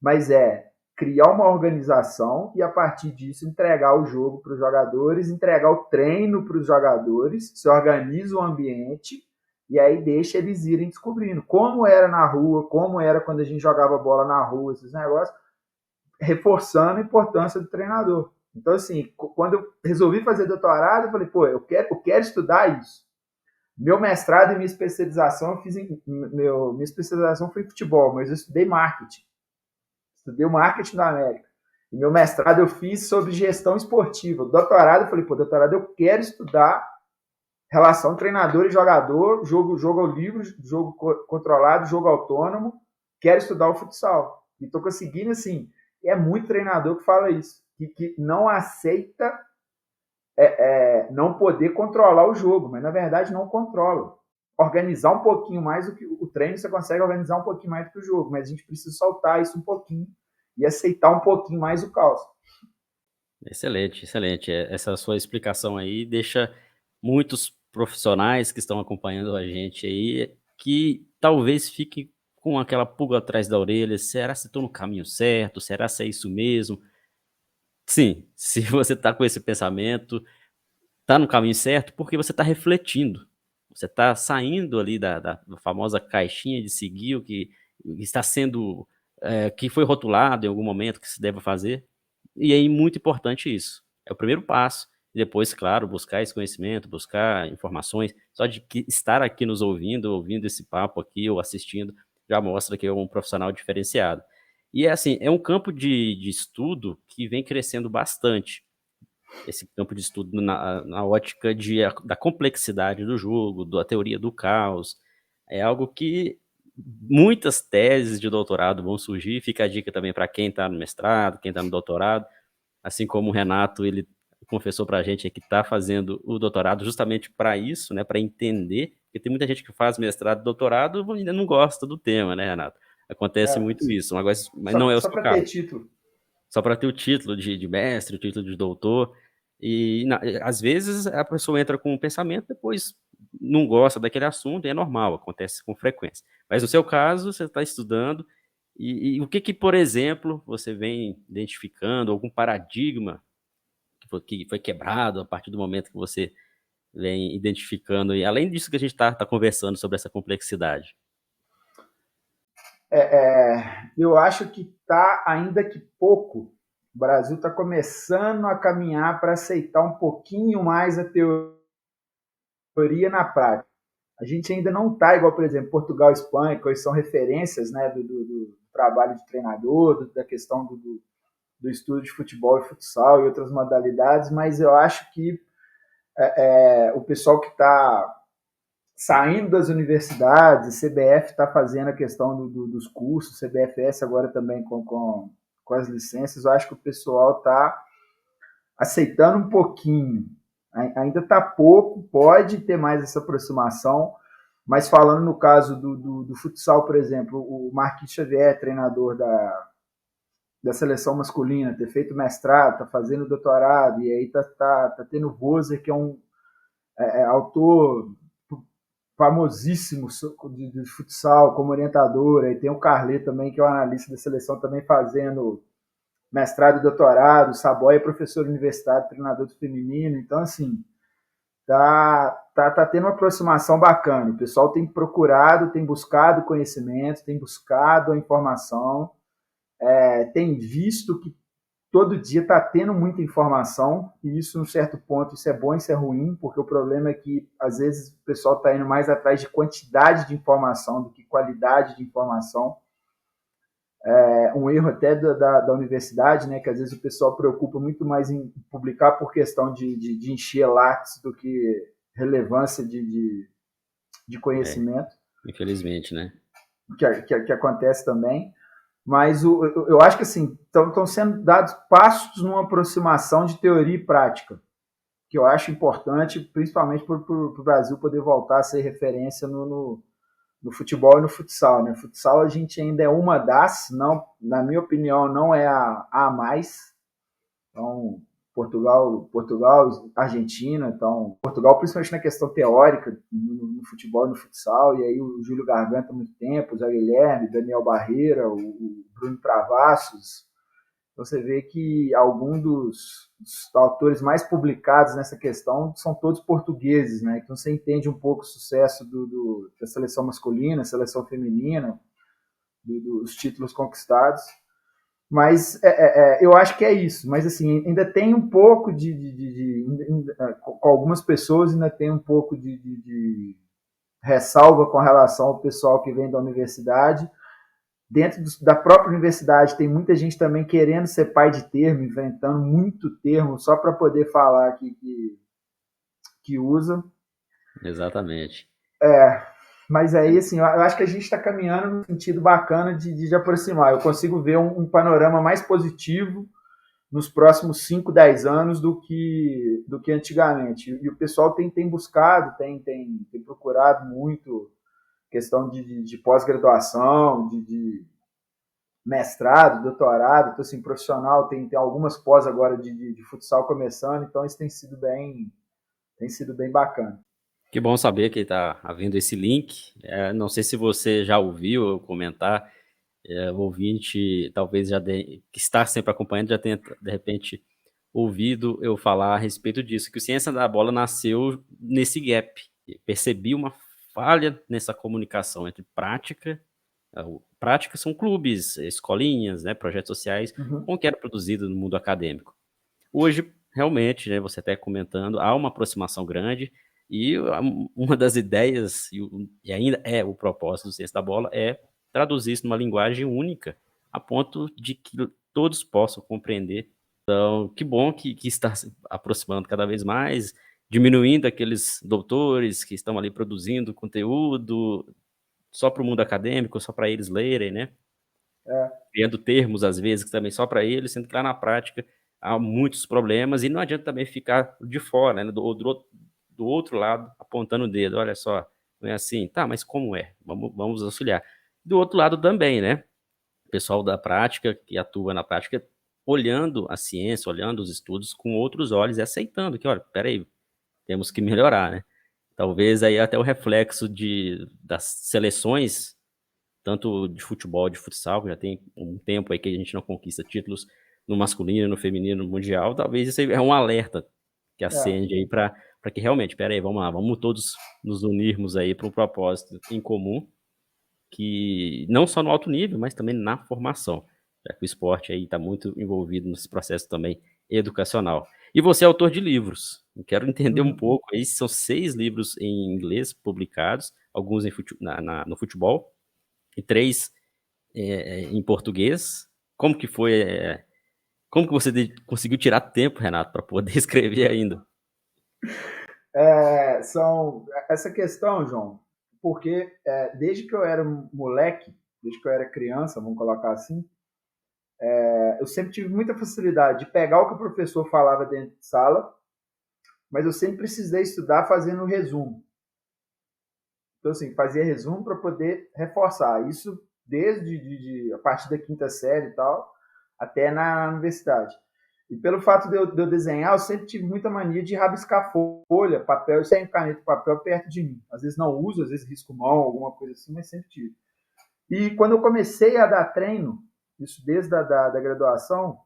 mas é criar uma organização e a partir disso entregar o jogo para os jogadores, entregar o treino para os jogadores, se organiza o ambiente e aí deixa eles irem descobrindo como era na rua, como era quando a gente jogava bola na rua, esses negócios, reforçando a importância do treinador. Então, assim, quando eu resolvi fazer doutorado, eu falei, pô, eu quero estudar isso. Meu mestrado e minha especialização, minha especialização foi em futebol, mas eu estudei marketing. Estudei o marketing da América. E meu mestrado eu fiz sobre gestão esportiva. O doutorado, eu falei, pô, doutorado eu quero estudar relação treinador e jogador, jogo ao livre, jogo controlado, jogo autônomo. Quero estudar o futsal. E tô conseguindo, assim, é muito treinador que fala isso, que não aceita não poder controlar o jogo, mas na verdade não controla. Organizar um pouquinho mais do que o treino, você consegue organizar um pouquinho mais do que o jogo, mas a gente precisa soltar isso um pouquinho e aceitar um pouquinho mais o caos. Excelente, excelente. Essa sua explicação aí deixa muitos profissionais que estão acompanhando a gente aí, que talvez fiquem com aquela pulga atrás da orelha. Será se estou no caminho certo? Será se é isso mesmo? Sim, se você está com esse pensamento, está no caminho certo, porque você está refletindo. Você está saindo ali da famosa caixinha de seguir o que está sendo, que foi rotulado em algum momento que se deve fazer. E é muito importante isso. É o primeiro passo. E depois, claro, buscar esse conhecimento, buscar informações. Só de estar aqui nos ouvindo esse papo aqui ou assistindo, já mostra que é um profissional diferenciado. E é assim, é um campo de estudo que vem crescendo bastante. Esse campo de estudo na ótica da complexidade do jogo, da teoria do caos. É algo que muitas teses de doutorado vão surgir. Fica a dica também para quem está no mestrado, quem está no doutorado. Assim como o Renato, ele confessou para a gente que está fazendo o doutorado justamente para isso, né, para entender, porque tem muita gente que faz mestrado e doutorado e ainda não gosta do tema, né, Renato? Acontece muito isso, mas não é o Só seu para ter caso. título. Só para ter o título de mestre, o título de doutor. E às vezes a pessoa entra com um pensamento, depois não gosta daquele assunto, e é normal, acontece com frequência. Mas no seu caso, você está estudando, e o que, por exemplo, você vem identificando, algum paradigma que foi quebrado a partir do momento que você vem identificando, e além disso que a gente está conversando sobre essa complexidade? Eu acho que está, ainda que pouco, o Brasil está começando a caminhar para aceitar um pouquinho mais a teoria na prática. A gente ainda não está igual, por exemplo, Portugal e Espanha, que hoje são referências, né, do trabalho de treinador, da questão do estudo de futebol e futsal e outras modalidades, mas eu acho que o pessoal que está saindo das universidades, a CBF está fazendo a questão dos cursos, CBFS agora também com as licenças, eu acho que o pessoal está aceitando um pouquinho. Ainda está pouco, pode ter mais essa aproximação, mas falando no caso do futsal, por exemplo, o Marquinhos Xavier, treinador da seleção masculina, ter feito mestrado, está fazendo doutorado, e aí tá tendo o Vozer, que é um autor famosíssimo de futsal como orientador, aí tem o Carlet também, que é o analista da seleção, também fazendo mestrado e doutorado, o Saboia é professor universitário, treinador do feminino, então assim, tá tendo uma aproximação bacana, o pessoal tem procurado, tem buscado conhecimento, tem buscado a informação, tem visto que todo dia está tendo muita informação, e isso, num certo ponto, isso é bom e isso é ruim, porque o problema é que, às vezes, o pessoal está indo mais atrás de quantidade de informação do que qualidade de informação. Um erro até da universidade, né, que às vezes o pessoal preocupa muito mais em publicar por questão de encher lattes do que relevância de conhecimento. Infelizmente, né? Que acontece também. Mas eu acho que assim estão sendo dados passos numa aproximação de teoria e prática, que eu acho importante, principalmente para o Brasil poder voltar a ser referência no futebol e no futsal. Né? Futsal a gente ainda é uma das, não, na minha opinião, não é a mais. Então, Portugal, Argentina, então Portugal principalmente na questão teórica no futebol e no futsal, e aí o Júlio Garganta há muito tempo, o Zé Guilherme, Daniel Barreira, o Bruno Travassos. Então você vê que alguns dos autores mais publicados nessa questão são todos portugueses, né? Então você entende um pouco o sucesso da seleção masculina, seleção feminina, dos títulos conquistados. Mas eu acho que é isso. Mas assim, ainda tem um pouco com algumas pessoas ainda tem um pouco de ressalva com relação ao pessoal que vem da universidade. Dentro da própria universidade tem muita gente também querendo ser pai de termo, inventando muito termo só para poder falar que usa. Exatamente. Mas aí, assim, eu acho que a gente está caminhando no sentido bacana de aproximar. Eu consigo ver um panorama mais positivo nos próximos 5, 10 anos do que antigamente. E o pessoal tem buscado, tem procurado muito questão de pós-graduação, de mestrado, doutorado. Então, assim, profissional, tem algumas pós agora de futsal começando, então isso tem sido bem bacana. Que bom saber que está havendo esse link. Não sei se você já ouviu eu comentar, o ouvinte talvez que está sempre acompanhando já tenha, de repente, ouvido eu falar a respeito disso, que o Ciência da Bola nasceu nesse gap. Percebi uma falha nessa comunicação entre prática. Prática são clubes, escolinhas, né, projetos sociais, com o que era produzido no mundo acadêmico. Hoje, realmente, né, você até comentando, há uma aproximação grande, e uma das ideias, e ainda é o propósito do Ciência da Bola, é traduzir isso numa linguagem única, a ponto de que todos possam compreender. Então, que bom que está se aproximando cada vez mais, diminuindo aqueles doutores que estão ali produzindo conteúdo só para o mundo acadêmico, só para eles lerem, né? Criando termos, às vezes, também só para eles, sendo que lá na prática há muitos problemas, e não adianta também ficar de fora, né? Do outro lado, apontando o dedo, olha só, não é assim, tá, mas como é? Vamos auxiliar. Do outro lado também, né? O pessoal da prática, que atua na prática, olhando a ciência, olhando os estudos com outros olhos e aceitando que, olha, peraí, temos que melhorar, né? Talvez aí até o reflexo das seleções, tanto de futebol, de futsal, que já tem um tempo aí que a gente não conquista títulos no masculino, no feminino, no mundial, talvez isso aí é um alerta que acende aí para para que realmente, peraí, vamos lá, vamos todos nos unirmos aí para um propósito em comum, que não só no alto nível, mas também na formação, já que o esporte aí está muito envolvido nesse processo também educacional. E você é autor de livros. Eu quero entender um pouco aí, são 6 livros em inglês publicados, alguns no futebol, e 3 em português. Como que foi? Como que você conseguiu tirar tempo, Renato, para poder escrever ainda? Essa questão, João, porque desde que eu era moleque, desde que eu era criança, vamos colocar assim, eu sempre tive muita facilidade de pegar o que o professor falava dentro de sala, mas eu sempre precisei estudar fazendo resumo. Então, assim, fazia resumo para poder reforçar. Isso desde a partir da quinta série e tal, até na universidade. E pelo fato de eu desenhar, eu sempre tive muita mania de rabiscar folha, papel, eu tenho caneta e papel perto de mim. Às vezes não uso, às vezes risco mão, alguma coisa assim, mas sempre tive. E quando eu comecei a dar treino, isso desde da graduação,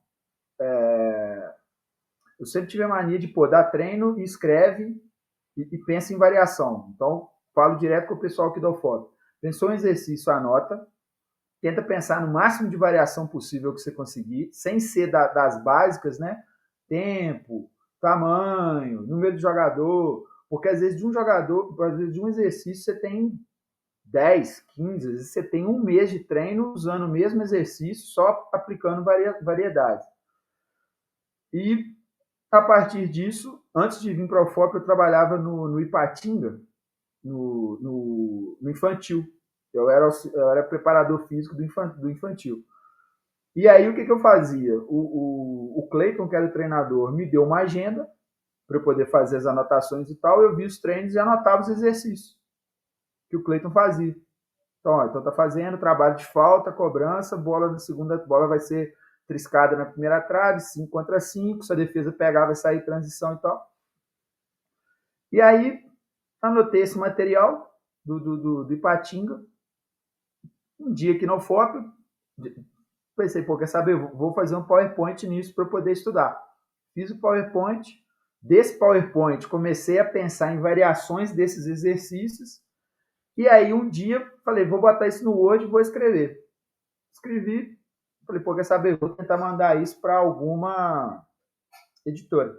eu sempre tive a mania de, dar treino e escreve e pensa em variação. Então, falo direto com o pessoal que dá foto. Pensou em exercício, anota, tenta pensar no máximo de variação possível que você conseguir, sem ser das básicas, né? Tempo, tamanho, número de jogador, porque às vezes de um jogador, às vezes de um exercício você tem 10, 15, às vezes você tem um mês de treino usando o mesmo exercício, só aplicando variedades. E a partir disso, antes de vir para o UFOP, eu trabalhava no Ipatinga, no infantil. Eu era preparador físico do infantil. E aí, o que eu fazia? O Cleiton, que era o treinador, me deu uma agenda para eu poder fazer as anotações e tal. Eu vi os treinos e anotava os exercícios que o Cleiton fazia. Então tá fazendo trabalho de falta, cobrança, bola na segunda, bola vai ser triscada na primeira trave, 5 contra 5, se a defesa pegar, vai sair transição e tal. E aí, anotei esse material do Ipatinga. Um dia aqui no FOP, pensei, quer saber, vou fazer um PowerPoint nisso para eu poder estudar. Fiz o PowerPoint. Desse PowerPoint, comecei a pensar em variações desses exercícios. E aí, um dia, falei, vou botar isso no Word e vou escrever. Escrevi. Falei, quer saber, vou tentar mandar isso para alguma editora.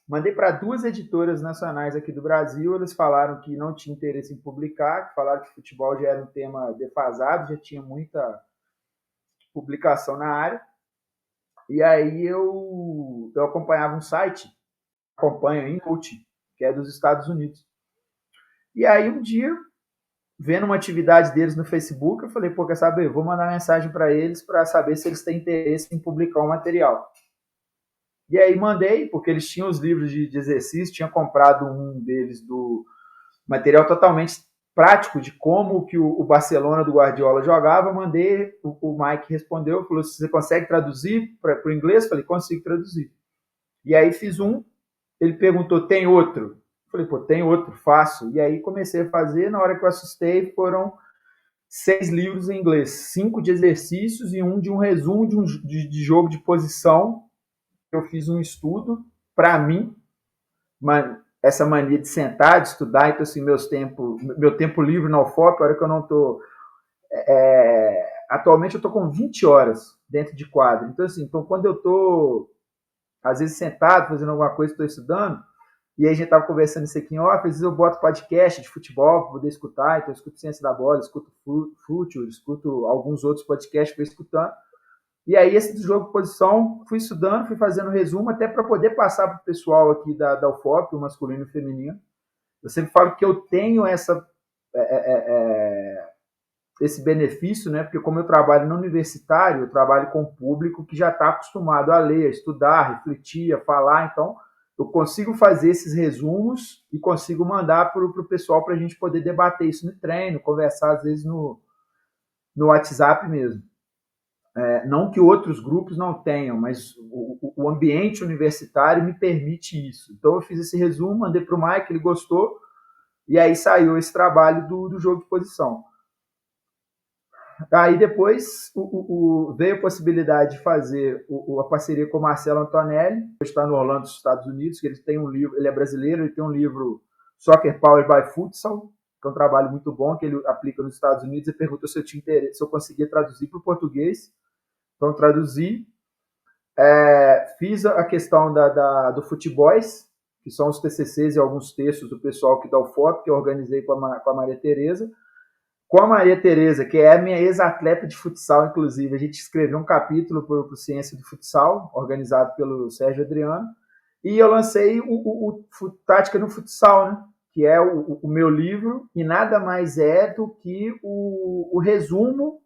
Mandei para 2 editoras nacionais aqui do Brasil, eles falaram que não tinha interesse em publicar, falaram que futebol já era um tema defasado, já tinha muita publicação na área. E aí eu acompanhava um site, acompanho em Input, que é dos Estados Unidos. E aí um dia, vendo uma atividade deles no Facebook, eu falei, quer saber, vou mandar mensagem para eles para saber se eles têm interesse em publicar um material. E aí mandei, porque eles tinham os livros de exercício, tinha comprado um deles do material totalmente prático de como que o Barcelona do Guardiola jogava. Mandei, o Mike respondeu, falou, se você consegue traduzir para o inglês? Falei, consigo traduzir. E aí fiz um, ele perguntou, tem outro? Falei, tem outro, faço. E aí comecei a fazer, na hora que eu assustei, foram 6 livros em inglês, 5 de exercícios e um de um resumo de jogo de posição. Eu fiz um estudo para mim, essa mania de sentar, de estudar. Então, assim, meu tempo livre na UFOP, a hora que eu não estou... atualmente eu estou com 20 horas dentro de quadro. Então, assim, quando eu estou, às vezes, sentado, fazendo alguma coisa, estou estudando, e aí a gente estava conversando isso aqui em off, às vezes eu boto podcast de futebol para poder escutar, então eu escuto Ciência da Bola, escuto Future, escuto alguns outros podcasts que eu estou escutando. E aí, esse do jogo de posição, fui estudando, fui fazendo resumo, até para poder passar para o pessoal aqui da UFOP, o masculino e o feminino. Eu sempre falo que eu tenho esse benefício, né? Porque como eu trabalho no universitário, eu trabalho com o público que já está acostumado a ler, a estudar, a refletir, a falar. Então, eu consigo fazer esses resumos e consigo mandar para o pessoal para a gente poder debater isso no treino, conversar, às vezes, no WhatsApp mesmo. Não que outros grupos não tenham, mas o ambiente universitário me permite isso. Então, eu fiz esse resumo, mandei para o Mike, ele gostou, e aí saiu esse trabalho do jogo de posição. Aí depois veio a possibilidade de fazer a parceria com o Marcelo Antonelli, que está no Orlando, nos Estados Unidos, que ele tem um livro, ele é brasileiro, ele tem um livro Soccer Powered by Futsal, que é um trabalho muito bom, que ele aplica nos Estados Unidos, e perguntou se eu tinha interesse, se eu conseguia traduzir para o português. Então traduzi, fiz a questão do Futeboys, que são os TCCs e alguns textos do pessoal que dá o FOP, que eu organizei com a Maria Tereza. Com a Maria Tereza, que é a minha ex-atleta de futsal, inclusive, a gente escreveu um capítulo para o Ciência do Futsal, organizado pelo Sérgio Adriano, e eu lancei o Tática no Futsal, né? Que é o meu livro, e nada mais é do que o resumo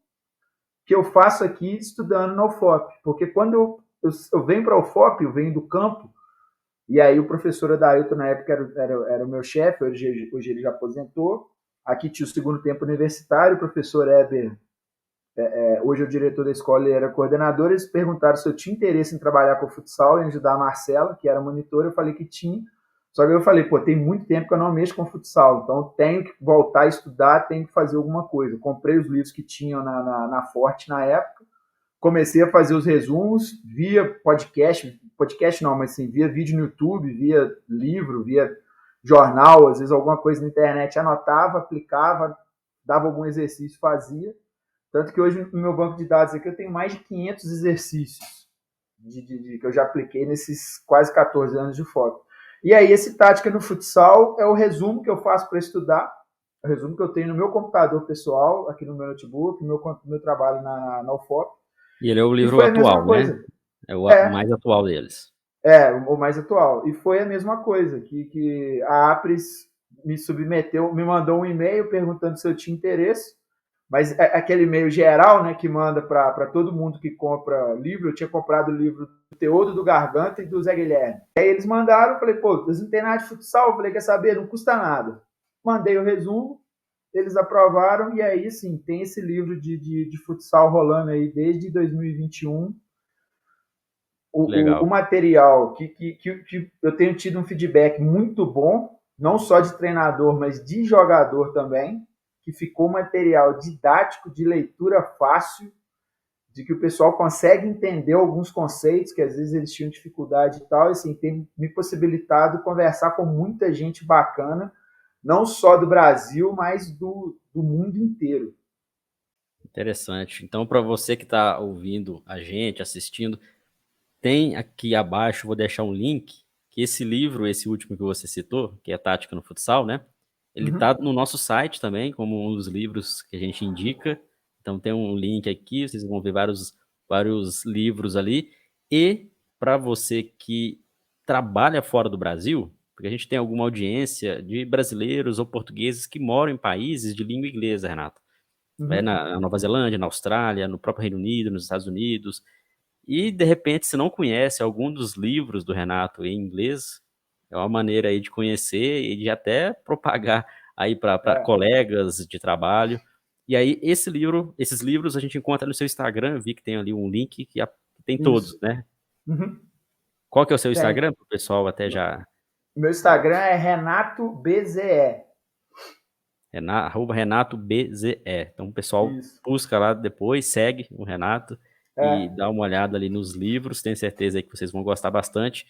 que eu faço aqui estudando na UFOP. Porque quando eu venho para a UFOP, eu venho do campo, e aí o professor Adailton, na época, era o meu chefe, hoje ele já aposentou. Aqui tinha o segundo tempo universitário, o professor Eber, hoje é o diretor da escola, ele era coordenador. Eles perguntaram se eu tinha interesse em trabalhar com o futsal e ajudar a Marcela, que era monitora. Eu falei que tinha. Só que eu falei, tem muito tempo que eu não mexo com futsal, então eu tenho que voltar a estudar, tenho que fazer alguma coisa. Eu comprei os livros que tinham na Forte na época, comecei a fazer os resumos via podcast não, mas assim, via vídeo no YouTube, via livro, via jornal, às vezes alguma coisa na internet, anotava, aplicava, dava algum exercício, fazia. Tanto que hoje no meu banco de dados aqui eu tenho mais de 500 exercícios que eu já apliquei nesses quase 14 anos de foto. E aí esse Tática no Futsal é o resumo que eu faço para estudar, o resumo que eu tenho no meu computador pessoal, aqui no meu notebook, meu trabalho na UFOP. E ele é o E livro foi a mesma atual, né? coisa. É o É, mais atual deles. o mais atual. E foi a mesma coisa, que a Apris me submeteu, me mandou um e-mail perguntando se eu tinha interesse, mas aquele e-mail geral, né, que manda para todo mundo que compra livro. Eu tinha comprado o livro do Teodo, do Garganta e do Zé Guilherme. Aí eles mandaram, eu falei, vocês não tem nada de futsal? Eu falei, quer saber? Não custa nada. Mandei o resumo, eles aprovaram, e aí sim, tem esse livro de futsal rolando aí desde 2021. O Legal. material que eu tenho tido um feedback muito bom, não só de treinador, mas de jogador também, que ficou material didático, de leitura fácil, de que o pessoal consegue entender alguns conceitos que às vezes eles tinham dificuldade e tal, e assim, tem me possibilitado conversar com muita gente bacana, não só do Brasil, mas do mundo inteiro. Interessante. Então, para você que está ouvindo a gente, assistindo, tem aqui abaixo, vou deixar um link, que esse livro, esse último que você citou, que é Tática no Futsal, né? Ele está Uhum. no nosso site também, como um dos livros que a gente indica. Então tem um link aqui, vocês vão ver vários livros ali. E para você que trabalha fora do Brasil, porque a gente tem alguma audiência de brasileiros ou portugueses que moram em países de língua inglesa, Renato. Uhum. Na Nova Zelândia, na Austrália, no próprio Reino Unido, nos Estados Unidos. E, de repente, se não conhece algum dos livros do Renato em inglês, é uma maneira aí de conhecer e de até propagar aí para É, colegas de trabalho. E aí, esses livros a gente encontra no seu Instagram, eu vi que tem ali um link que tem todos, isso. né? Uhum. Qual que é o seu Tem. Instagram, para o pessoal até já... Meu Instagram é Renato BZE. Renato BZE. Então, o pessoal Isso. busca lá depois, segue o Renato e É, dá uma olhada ali nos livros. Tenho certeza aí que vocês vão gostar bastante.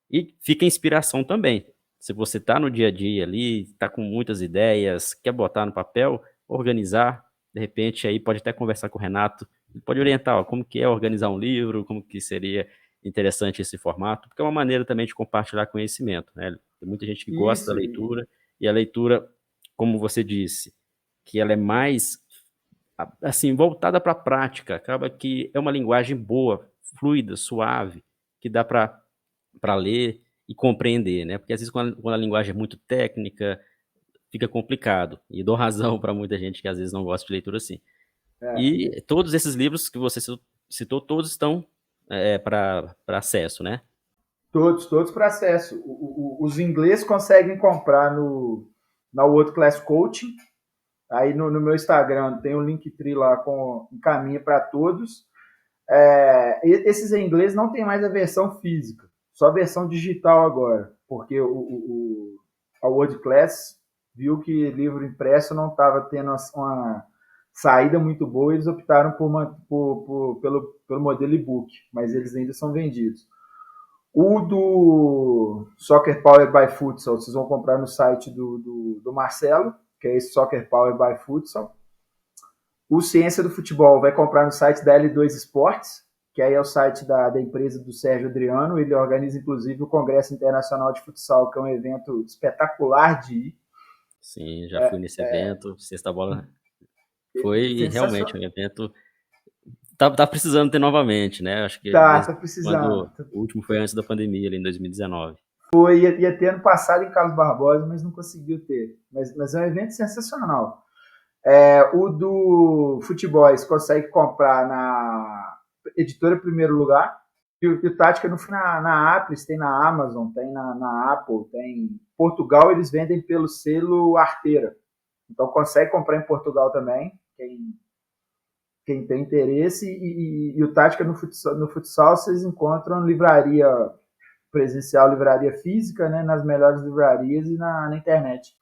E fica inspiração também. Se você está no dia a dia ali, está com muitas ideias, quer botar no papel, organizar, de repente aí pode até conversar com o Renato, ele pode orientar, ó, como que é organizar um livro, como que seria interessante esse formato, porque é uma maneira também de compartilhar conhecimento, né? Tem muita gente que gosta da isso. leitura, e a leitura, como você disse, que ela é mais assim, voltada para a prática, acaba que é uma linguagem boa, fluida, suave, que dá para ler e compreender, né? Porque às vezes quando a linguagem é muito técnica, fica complicado. E dou razão para muita gente que às vezes não gosta de leitura assim. É. E todos esses livros que você citou, todos estão para acesso, né? Todos para acesso. Os ingleses conseguem comprar na World Class Coaching. Aí no meu Instagram tem um Linktree lá com encaminha para todos. Esses em inglês não tem mais a versão física, só a versão digital agora, porque a World Class viu que livro impresso não estava tendo uma saída muito boa, eles optaram pelo modelo e-book, mas eles ainda são vendidos. O do Soccer Power by Futsal, vocês vão comprar no site do Marcelo, que é esse Soccer Power by Futsal. O Ciência do Futebol vai comprar no site da L2 Esportes, que aí é o site da empresa do Sérgio Adriano. Ele organiza, inclusive, o Congresso Internacional de Futsal, que é um evento espetacular de ir. Sim, já fui nesse evento. Sexta Bola foi realmente um evento. Tá precisando ter novamente, né? Acho que Tá desde precisando. quando o último foi antes da pandemia, ali em 2019. Ia ter ano passado em Carlos Barbosa, mas não conseguiu ter. Mas é um evento sensacional. O do futebol você consegue comprar na editora Primeiro Lugar. E o Tática na Apris, tem na Amazon, tem na Apple, tem em Portugal, eles vendem pelo selo Arteira. Então consegue comprar em Portugal também, quem tem interesse. E o Tática no futsal vocês encontram livraria presencial, livraria física, né, nas melhores livrarias e na internet.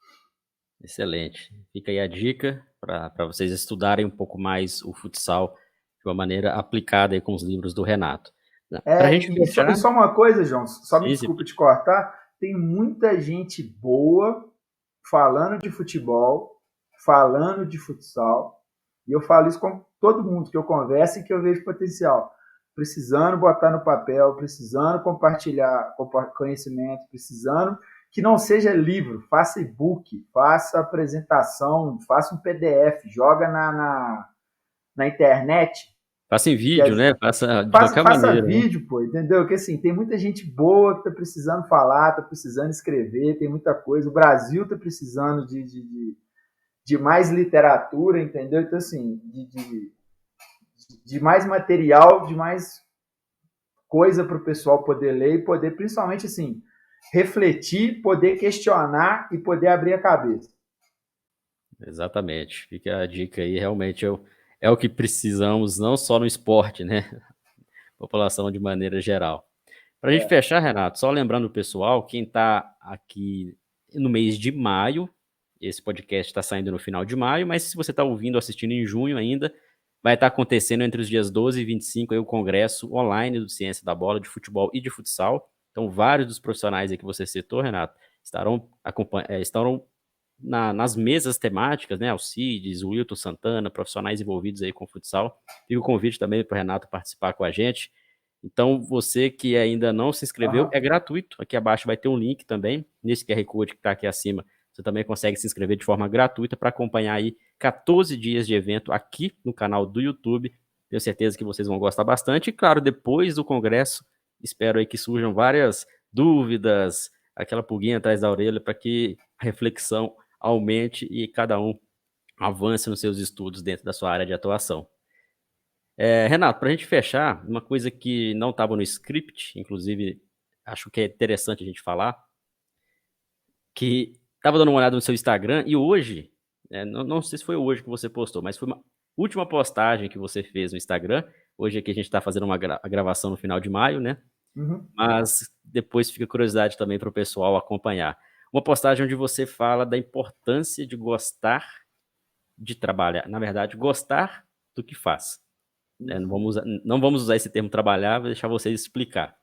Excelente. Fica aí a dica para vocês estudarem um pouco mais o futsal de uma maneira aplicada aí com os livros do Renato. Para a gente fechar... E só uma coisa, João, só me Sim, desculpa te cortar, tem muita gente boa falando de futebol, falando de futsal, e eu falo isso com todo mundo que eu converso e que eu vejo potencial. Precisando botar no papel, precisando compartilhar conhecimento, precisando que não seja livro, faça e-book, faça apresentação, faça um PDF, joga na internet. Faça em vídeo, né? Faça de qualquer Faça maneira, né? vídeo, pô, entendeu? Porque assim, tem muita gente boa que tá precisando falar, tá precisando escrever, tem muita coisa. O Brasil tá precisando de mais literatura, entendeu? Então, assim, de mais material, de mais coisa para o pessoal poder ler e poder, principalmente, assim, refletir, poder questionar e poder abrir a cabeça. Exatamente. Fica a dica aí, realmente é o que precisamos, não só no esporte, né? População de maneira geral. Para a gente fechar, Renato, só lembrando o pessoal, quem está aqui no mês de maio, esse podcast está saindo no final de maio, mas se você está ouvindo, assistindo em junho ainda, vai estar acontecendo entre os dias 12 e 25 aí, o congresso online do Ciência da Bola, de futebol e de futsal. Então, vários dos profissionais aí que você citou, Renato, estarão nas mesas temáticas, né? Alcides, Wilton Santana, profissionais envolvidos aí com futsal. Fica o convite também para o Renato participar com a gente. Então, você que ainda não se inscreveu, é gratuito. Aqui abaixo vai ter um link também, nesse QR Code que está aqui acima. Você também consegue se inscrever de forma gratuita para acompanhar aí 14 dias de evento aqui no canal do YouTube. Tenho certeza que vocês vão gostar bastante. E, claro, depois do congresso, espero aí que surjam várias dúvidas, aquela pulguinha atrás da orelha, para que a reflexão aumente e cada um avance nos seus estudos dentro da sua área de atuação. Renato, para a gente fechar, uma coisa que não estava no script, inclusive acho que é interessante a gente falar, que estava dando uma olhada no seu Instagram e hoje, não sei se foi hoje que você postou, mas foi uma última postagem que você fez no Instagram. Hoje aqui a gente está fazendo a gravação no final de maio, né? Uhum. Mas depois fica curiosidade também para o pessoal acompanhar. Uma postagem onde você fala da importância de gostar de trabalhar, na verdade, gostar do que faz. Não vamos usar esse termo trabalhar, vou deixar vocês explicar.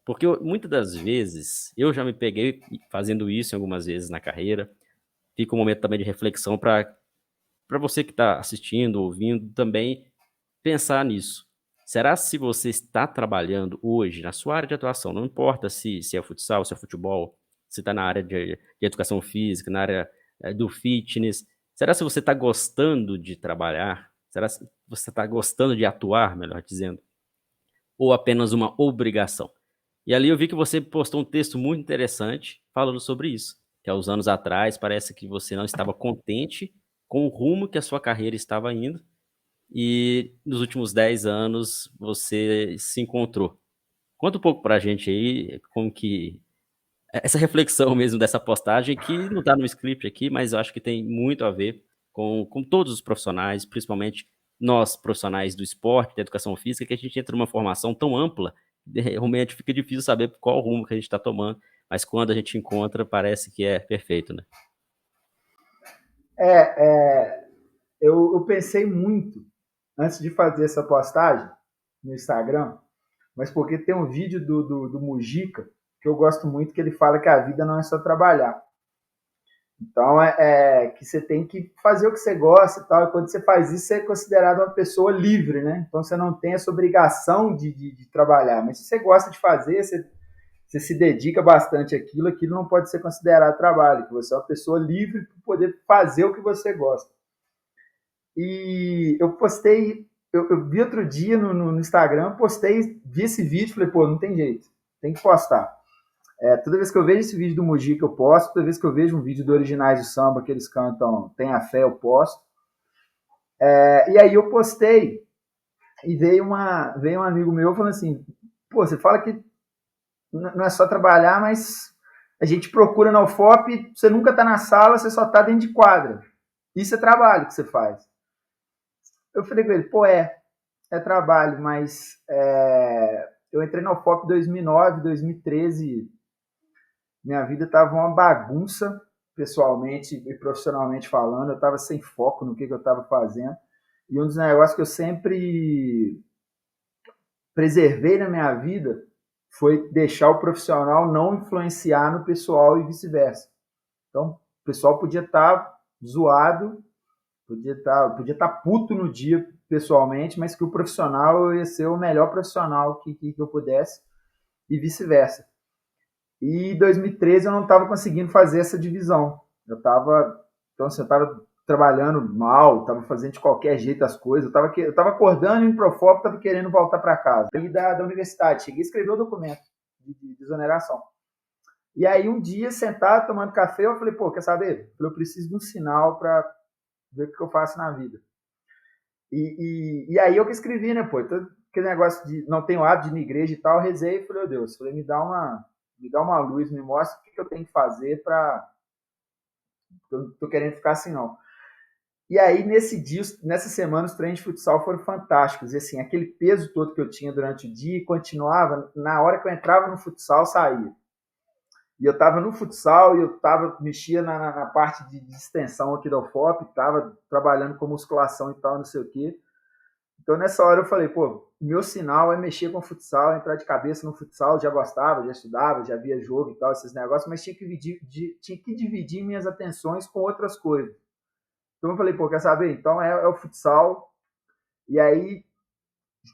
Porque muitas das vezes, eu já me peguei fazendo isso algumas vezes na carreira. Fica um momento também de reflexão para você que está assistindo, ouvindo, também pensar nisso. Será se você está trabalhando hoje na sua área de atuação, não importa se é futsal, se é futebol, se está na área de educação física, na área do fitness, será se você está gostando de trabalhar? Será se você está gostando de atuar, melhor dizendo? Ou apenas uma obrigação? E ali eu vi que você postou um texto muito interessante falando sobre isso, que há uns anos atrás parece que você não estava contente com o rumo que a sua carreira estava indo, e nos últimos 10 anos você se encontrou. Conta um pouco pra gente aí como que essa reflexão mesmo dessa postagem, que não está no script aqui, mas eu acho que tem muito a ver com todos os profissionais, principalmente nós, profissionais do esporte, da educação física, que a gente entra numa formação tão ampla, realmente fica difícil saber qual rumo que a gente está tomando, mas quando a gente encontra, parece que é perfeito, né? eu pensei muito antes de fazer essa postagem no Instagram, mas porque tem um vídeo do Mujica que eu gosto muito, que ele fala que a vida não é só trabalhar. Então, que você tem que fazer o que você gosta e tal, e quando você faz isso, você é considerado uma pessoa livre, né? Então, você não tem essa obrigação de trabalhar, mas se você gosta de fazer, você se dedica bastante àquilo, aquilo não pode ser considerado trabalho, que você é uma pessoa livre para poder fazer o que você gosta. E eu postei, eu vi outro dia no Instagram, postei, vi esse vídeo, falei, pô, não tem jeito, tem que postar. Toda vez que eu vejo esse vídeo do Mujica, eu posto. Toda vez que eu vejo um vídeo do Originais do Samba, que eles cantam Tenha Fé, eu posto. E aí eu postei, e veio um amigo meu falando assim, pô, você fala que não é só trabalhar, mas a gente procura na UFOP, você nunca está na sala, você só está dentro de quadra. Isso é trabalho que você faz. Eu falei com ele, pô, é trabalho, mas eu entrei na UFOP em 2009, 2013, minha vida estava uma bagunça, pessoalmente e profissionalmente falando, eu estava sem foco no que eu estava fazendo, e um dos negócios que eu sempre preservei na minha vida foi deixar o profissional não influenciar no pessoal e vice-versa. Então, o pessoal podia estar zoado, podia estar puto no dia pessoalmente, mas que o profissional ia ser o melhor profissional que eu pudesse e vice-versa. E em 2013 eu não estava conseguindo fazer essa divisão. Eu estava trabalhando mal, estava fazendo de qualquer jeito as coisas. Eu estava acordando indo para o FOP, estava querendo voltar para casa. E da universidade, cheguei a escrever o documento de exoneração. E aí um dia, sentado, tomando café, eu falei, pô, quer saber? Eu preciso de um sinal para ver o que eu faço na vida. E aí eu que escrevi, né, pô? Todo aquele negócio de não tenho hábito de ir na igreja e tal, eu rezei e falei, oh Deus, me dá uma luz, me mostra o que eu tenho que fazer para... Eu não tô querendo ficar assim, não. E aí, nesse dia, nessa semana, os treinos de futsal foram fantásticos. E assim, aquele peso todo que eu tinha durante o dia continuava, na hora que eu entrava no futsal, saía. E eu estava no futsal e eu mexia na parte de extensão aqui da UFOP, estava trabalhando com musculação e tal, não sei o quê. Então, nessa hora eu falei, pô, meu sinal é mexer com o futsal, entrar de cabeça no futsal, já gostava, já estudava, já via jogo e tal, esses negócios, mas tinha que dividir minhas atenções com outras coisas. Então eu falei, pô, quer saber? Então é o futsal. E aí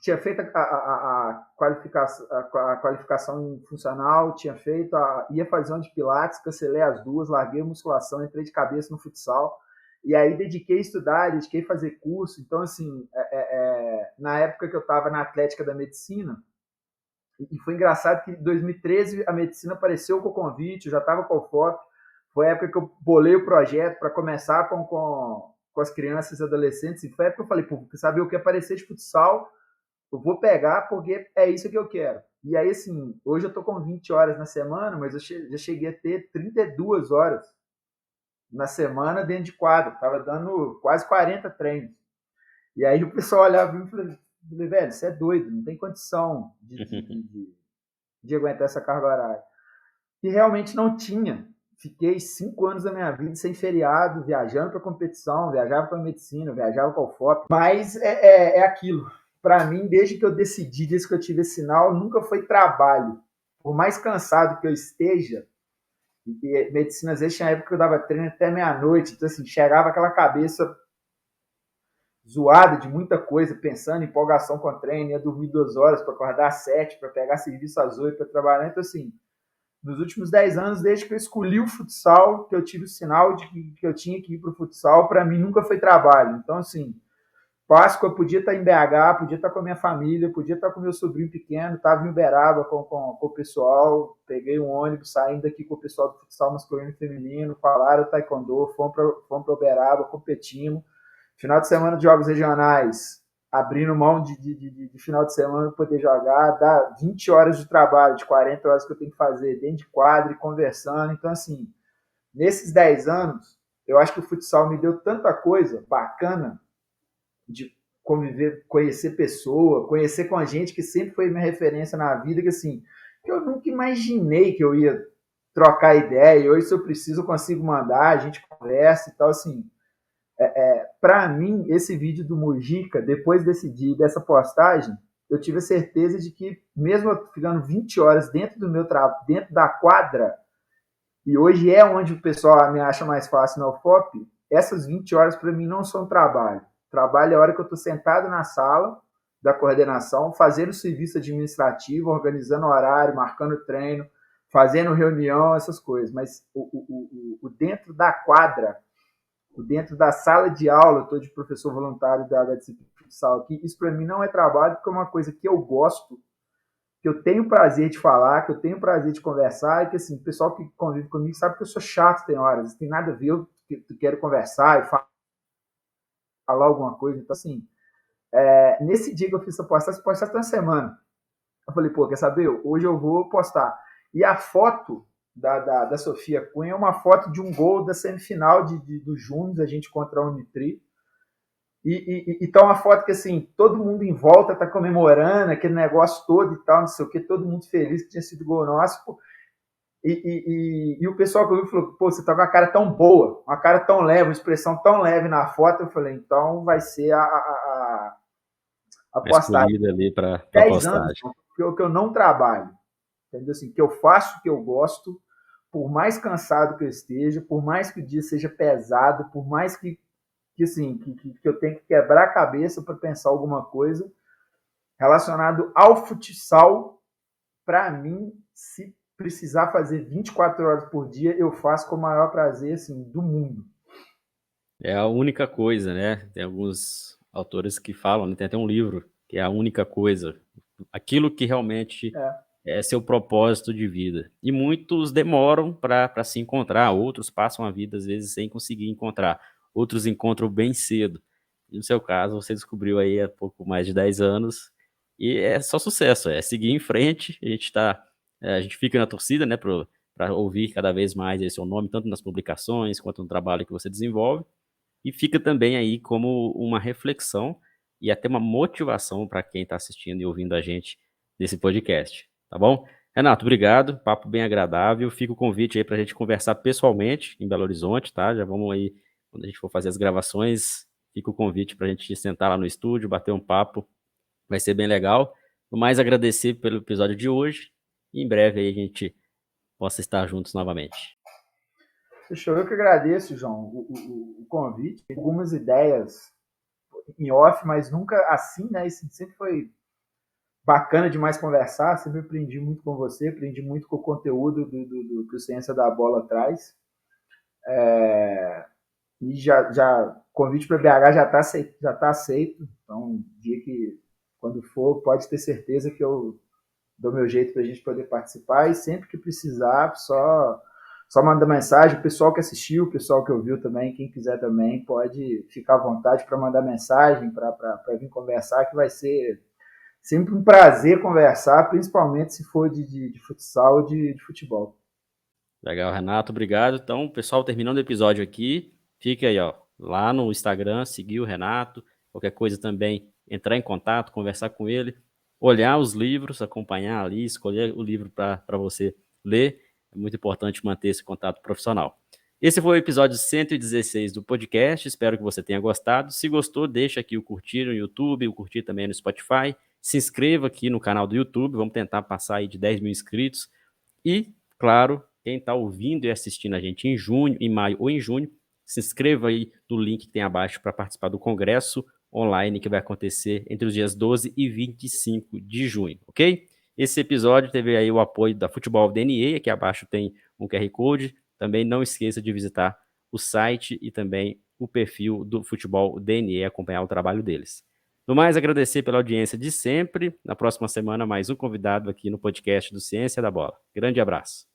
tinha feito a qualificação funcional, ia fazer uma de pilates, cancelei as duas, larguei a musculação, entrei de cabeça no futsal. E aí dediquei a estudar, dediquei a fazer curso. Então, assim, na época que eu estava na Atlética da Medicina, e foi engraçado que em 2013 a medicina apareceu com o convite, eu já estava com o FOP. Foi a época que eu bolei o projeto para começar com as crianças e adolescentes. E foi a época que eu falei, pô, sabe o que aparecer de futsal, eu vou pegar porque é isso que eu quero. E aí, assim, hoje eu estou com 20 horas na semana, mas eu já cheguei a ter 32 horas na semana dentro de quadro. Estava dando quase 40 treinos. E aí o pessoal olhava e falei, velho, você é doido, não tem condição de aguentar essa carga horária. E realmente não tinha. Fiquei 5 anos da minha vida sem feriado, viajando para competição, viajava para medicina, viajava para o FOP. Mas é aquilo. Para mim, desde que eu decidi, desde que eu tive esse sinal, nunca foi trabalho. Por mais cansado que eu esteja, e medicina às vezes tinha época que eu dava treino até meia-noite, então assim, chegava aquela cabeça zoada de muita coisa, pensando em empolgação com o treino, ia dormir 2 horas para acordar às 7, para pegar serviço às 8 para trabalhar. Então assim, nos últimos 10 anos, desde que eu escolhi o futsal, que eu tive o sinal de que eu tinha que ir para o futsal, para mim nunca foi trabalho. Então, assim, Páscoa podia estar em BH, podia estar com a minha família, podia estar com meu sobrinho pequeno, estava em Uberaba com o pessoal, peguei um ônibus saindo daqui com o pessoal do futsal masculino e feminino, falaram taekwondo, fomos para Uberaba, competimos. Final de semana de jogos regionais, abrindo mão de final de semana para poder jogar, dá 20 horas de trabalho, de 40 horas que eu tenho que fazer dentro de quadra e conversando. Então, assim, nesses 10 anos, eu acho que o futsal me deu tanta coisa bacana de conviver, conhecer pessoa, conhecer com a gente que sempre foi minha referência na vida, que assim, eu nunca imaginei que eu ia trocar ideia, e hoje se eu preciso eu consigo mandar, a gente conversa e tal, assim, Para mim, esse vídeo do Mujica, depois desse dia, dessa postagem, eu tive a certeza de que, mesmo eu ficando 20 horas dentro do meu trabalho, dentro da quadra, e hoje é onde o pessoal me acha mais fácil na UFOP, essas 20 horas para mim não são trabalho. Trabalho é a hora que eu estou sentado na sala da coordenação, fazendo serviço administrativo, organizando horário, marcando treino, fazendo reunião, essas coisas. Mas o dentro da quadra, o dentro da sala de aula, eu estou de professor voluntário da disciplina de futsal aqui, isso para mim não é trabalho, porque é uma coisa que eu gosto, que eu tenho prazer de falar, que eu tenho prazer de conversar, e que assim, o pessoal que convive comigo sabe que eu sou chato, tem horas, não tem nada a ver, eu quero conversar e falar alguma coisa. Então, assim, nesse dia que eu fiz essa postagem tem uma semana. Eu falei, pô, quer saber? Hoje eu vou postar. E a foto da Sofia Cunha é uma foto de um gol da semifinal do Júnior, a gente contra a Unitri. E tá uma foto que, assim, todo mundo em volta tá comemorando, aquele negócio todo e tal, não sei o que, todo mundo feliz que tinha sido gol nosso. Pô. E o pessoal que eu vi falou, pô, você tá com uma cara tão boa, uma cara tão leve, uma expressão tão leve na foto. Eu falei, então vai ser a postagem. Escolhida ali para 10 anos postagem. que eu não trabalho, entendeu? Assim, que eu faço o que eu gosto, por mais cansado que eu esteja, por mais que o dia seja pesado, por mais que eu tenha que quebrar a cabeça para pensar alguma coisa relacionado ao futsal. Para mim, se precisar fazer 24 horas por dia, eu faço com o maior prazer, assim, do mundo. É a única coisa, né? Tem alguns autores que falam, né? Tem até um livro que é a única coisa, aquilo que realmente é seu propósito de vida. E muitos demoram para se encontrar, outros passam a vida às vezes sem conseguir encontrar, outros encontram bem cedo. E no seu caso, você descobriu aí há pouco mais de 10 anos e é só sucesso, é seguir em frente. A gente fica na torcida, né, para ouvir cada vez mais esse seu nome, tanto nas publicações quanto no trabalho que você desenvolve. E fica também aí como uma reflexão e até uma motivação para quem está assistindo e ouvindo a gente nesse podcast, tá bom? Renato, obrigado, papo bem agradável. Fica o convite aí para a gente conversar pessoalmente em Belo Horizonte, tá? Já vamos aí, quando a gente for fazer as gravações, fica o convite para a gente sentar lá no estúdio, bater um papo, vai ser bem legal. No mais, agradecer pelo episódio de hoje e em breve aí a gente possa estar juntos novamente. Fechou. Eu que agradeço, João, o convite. Algumas ideias em off, mas nunca assim, né? Isso sempre foi bacana demais conversar. Sempre aprendi muito com você, aprendi muito com o conteúdo do que o Ciência da Bola traz. E já convite para BH já tá aceito. Então, dia que, quando for, pode ter certeza que eu dou meu jeito para a gente poder participar. E sempre que precisar, só manda mensagem. O pessoal que assistiu, o pessoal que ouviu também, quem quiser também, pode ficar à vontade para mandar mensagem, para vir conversar, que vai ser sempre um prazer conversar, principalmente se for de futsal ou de futebol. Legal, Renato, obrigado. Então, pessoal, terminando o episódio aqui, fica aí, ó, lá no Instagram, seguir o Renato, qualquer coisa também, entrar em contato, conversar com ele, olhar os livros, acompanhar ali, escolher o livro para você ler. É muito importante manter esse contato profissional. Esse foi o episódio 116 do podcast, espero que você tenha gostado. Se gostou, deixa aqui o curtir no YouTube, o curtir também no Spotify. Se inscreva aqui no canal do YouTube, vamos tentar passar aí de 10 mil inscritos. E, claro, quem está ouvindo e assistindo a gente em junho, em maio ou em junho, se inscreva aí no link que tem abaixo para participar do congresso online que vai acontecer entre os dias 12 e 25 de junho, ok? Esse episódio teve aí o apoio da Futebol DNA, aqui abaixo tem um QR Code. Também não esqueça de visitar o site e também o perfil do Futebol DNA e acompanhar o trabalho deles. No mais, agradecer pela audiência de sempre. Na próxima semana, mais um convidado aqui no podcast do Ciência da Bola. Grande abraço.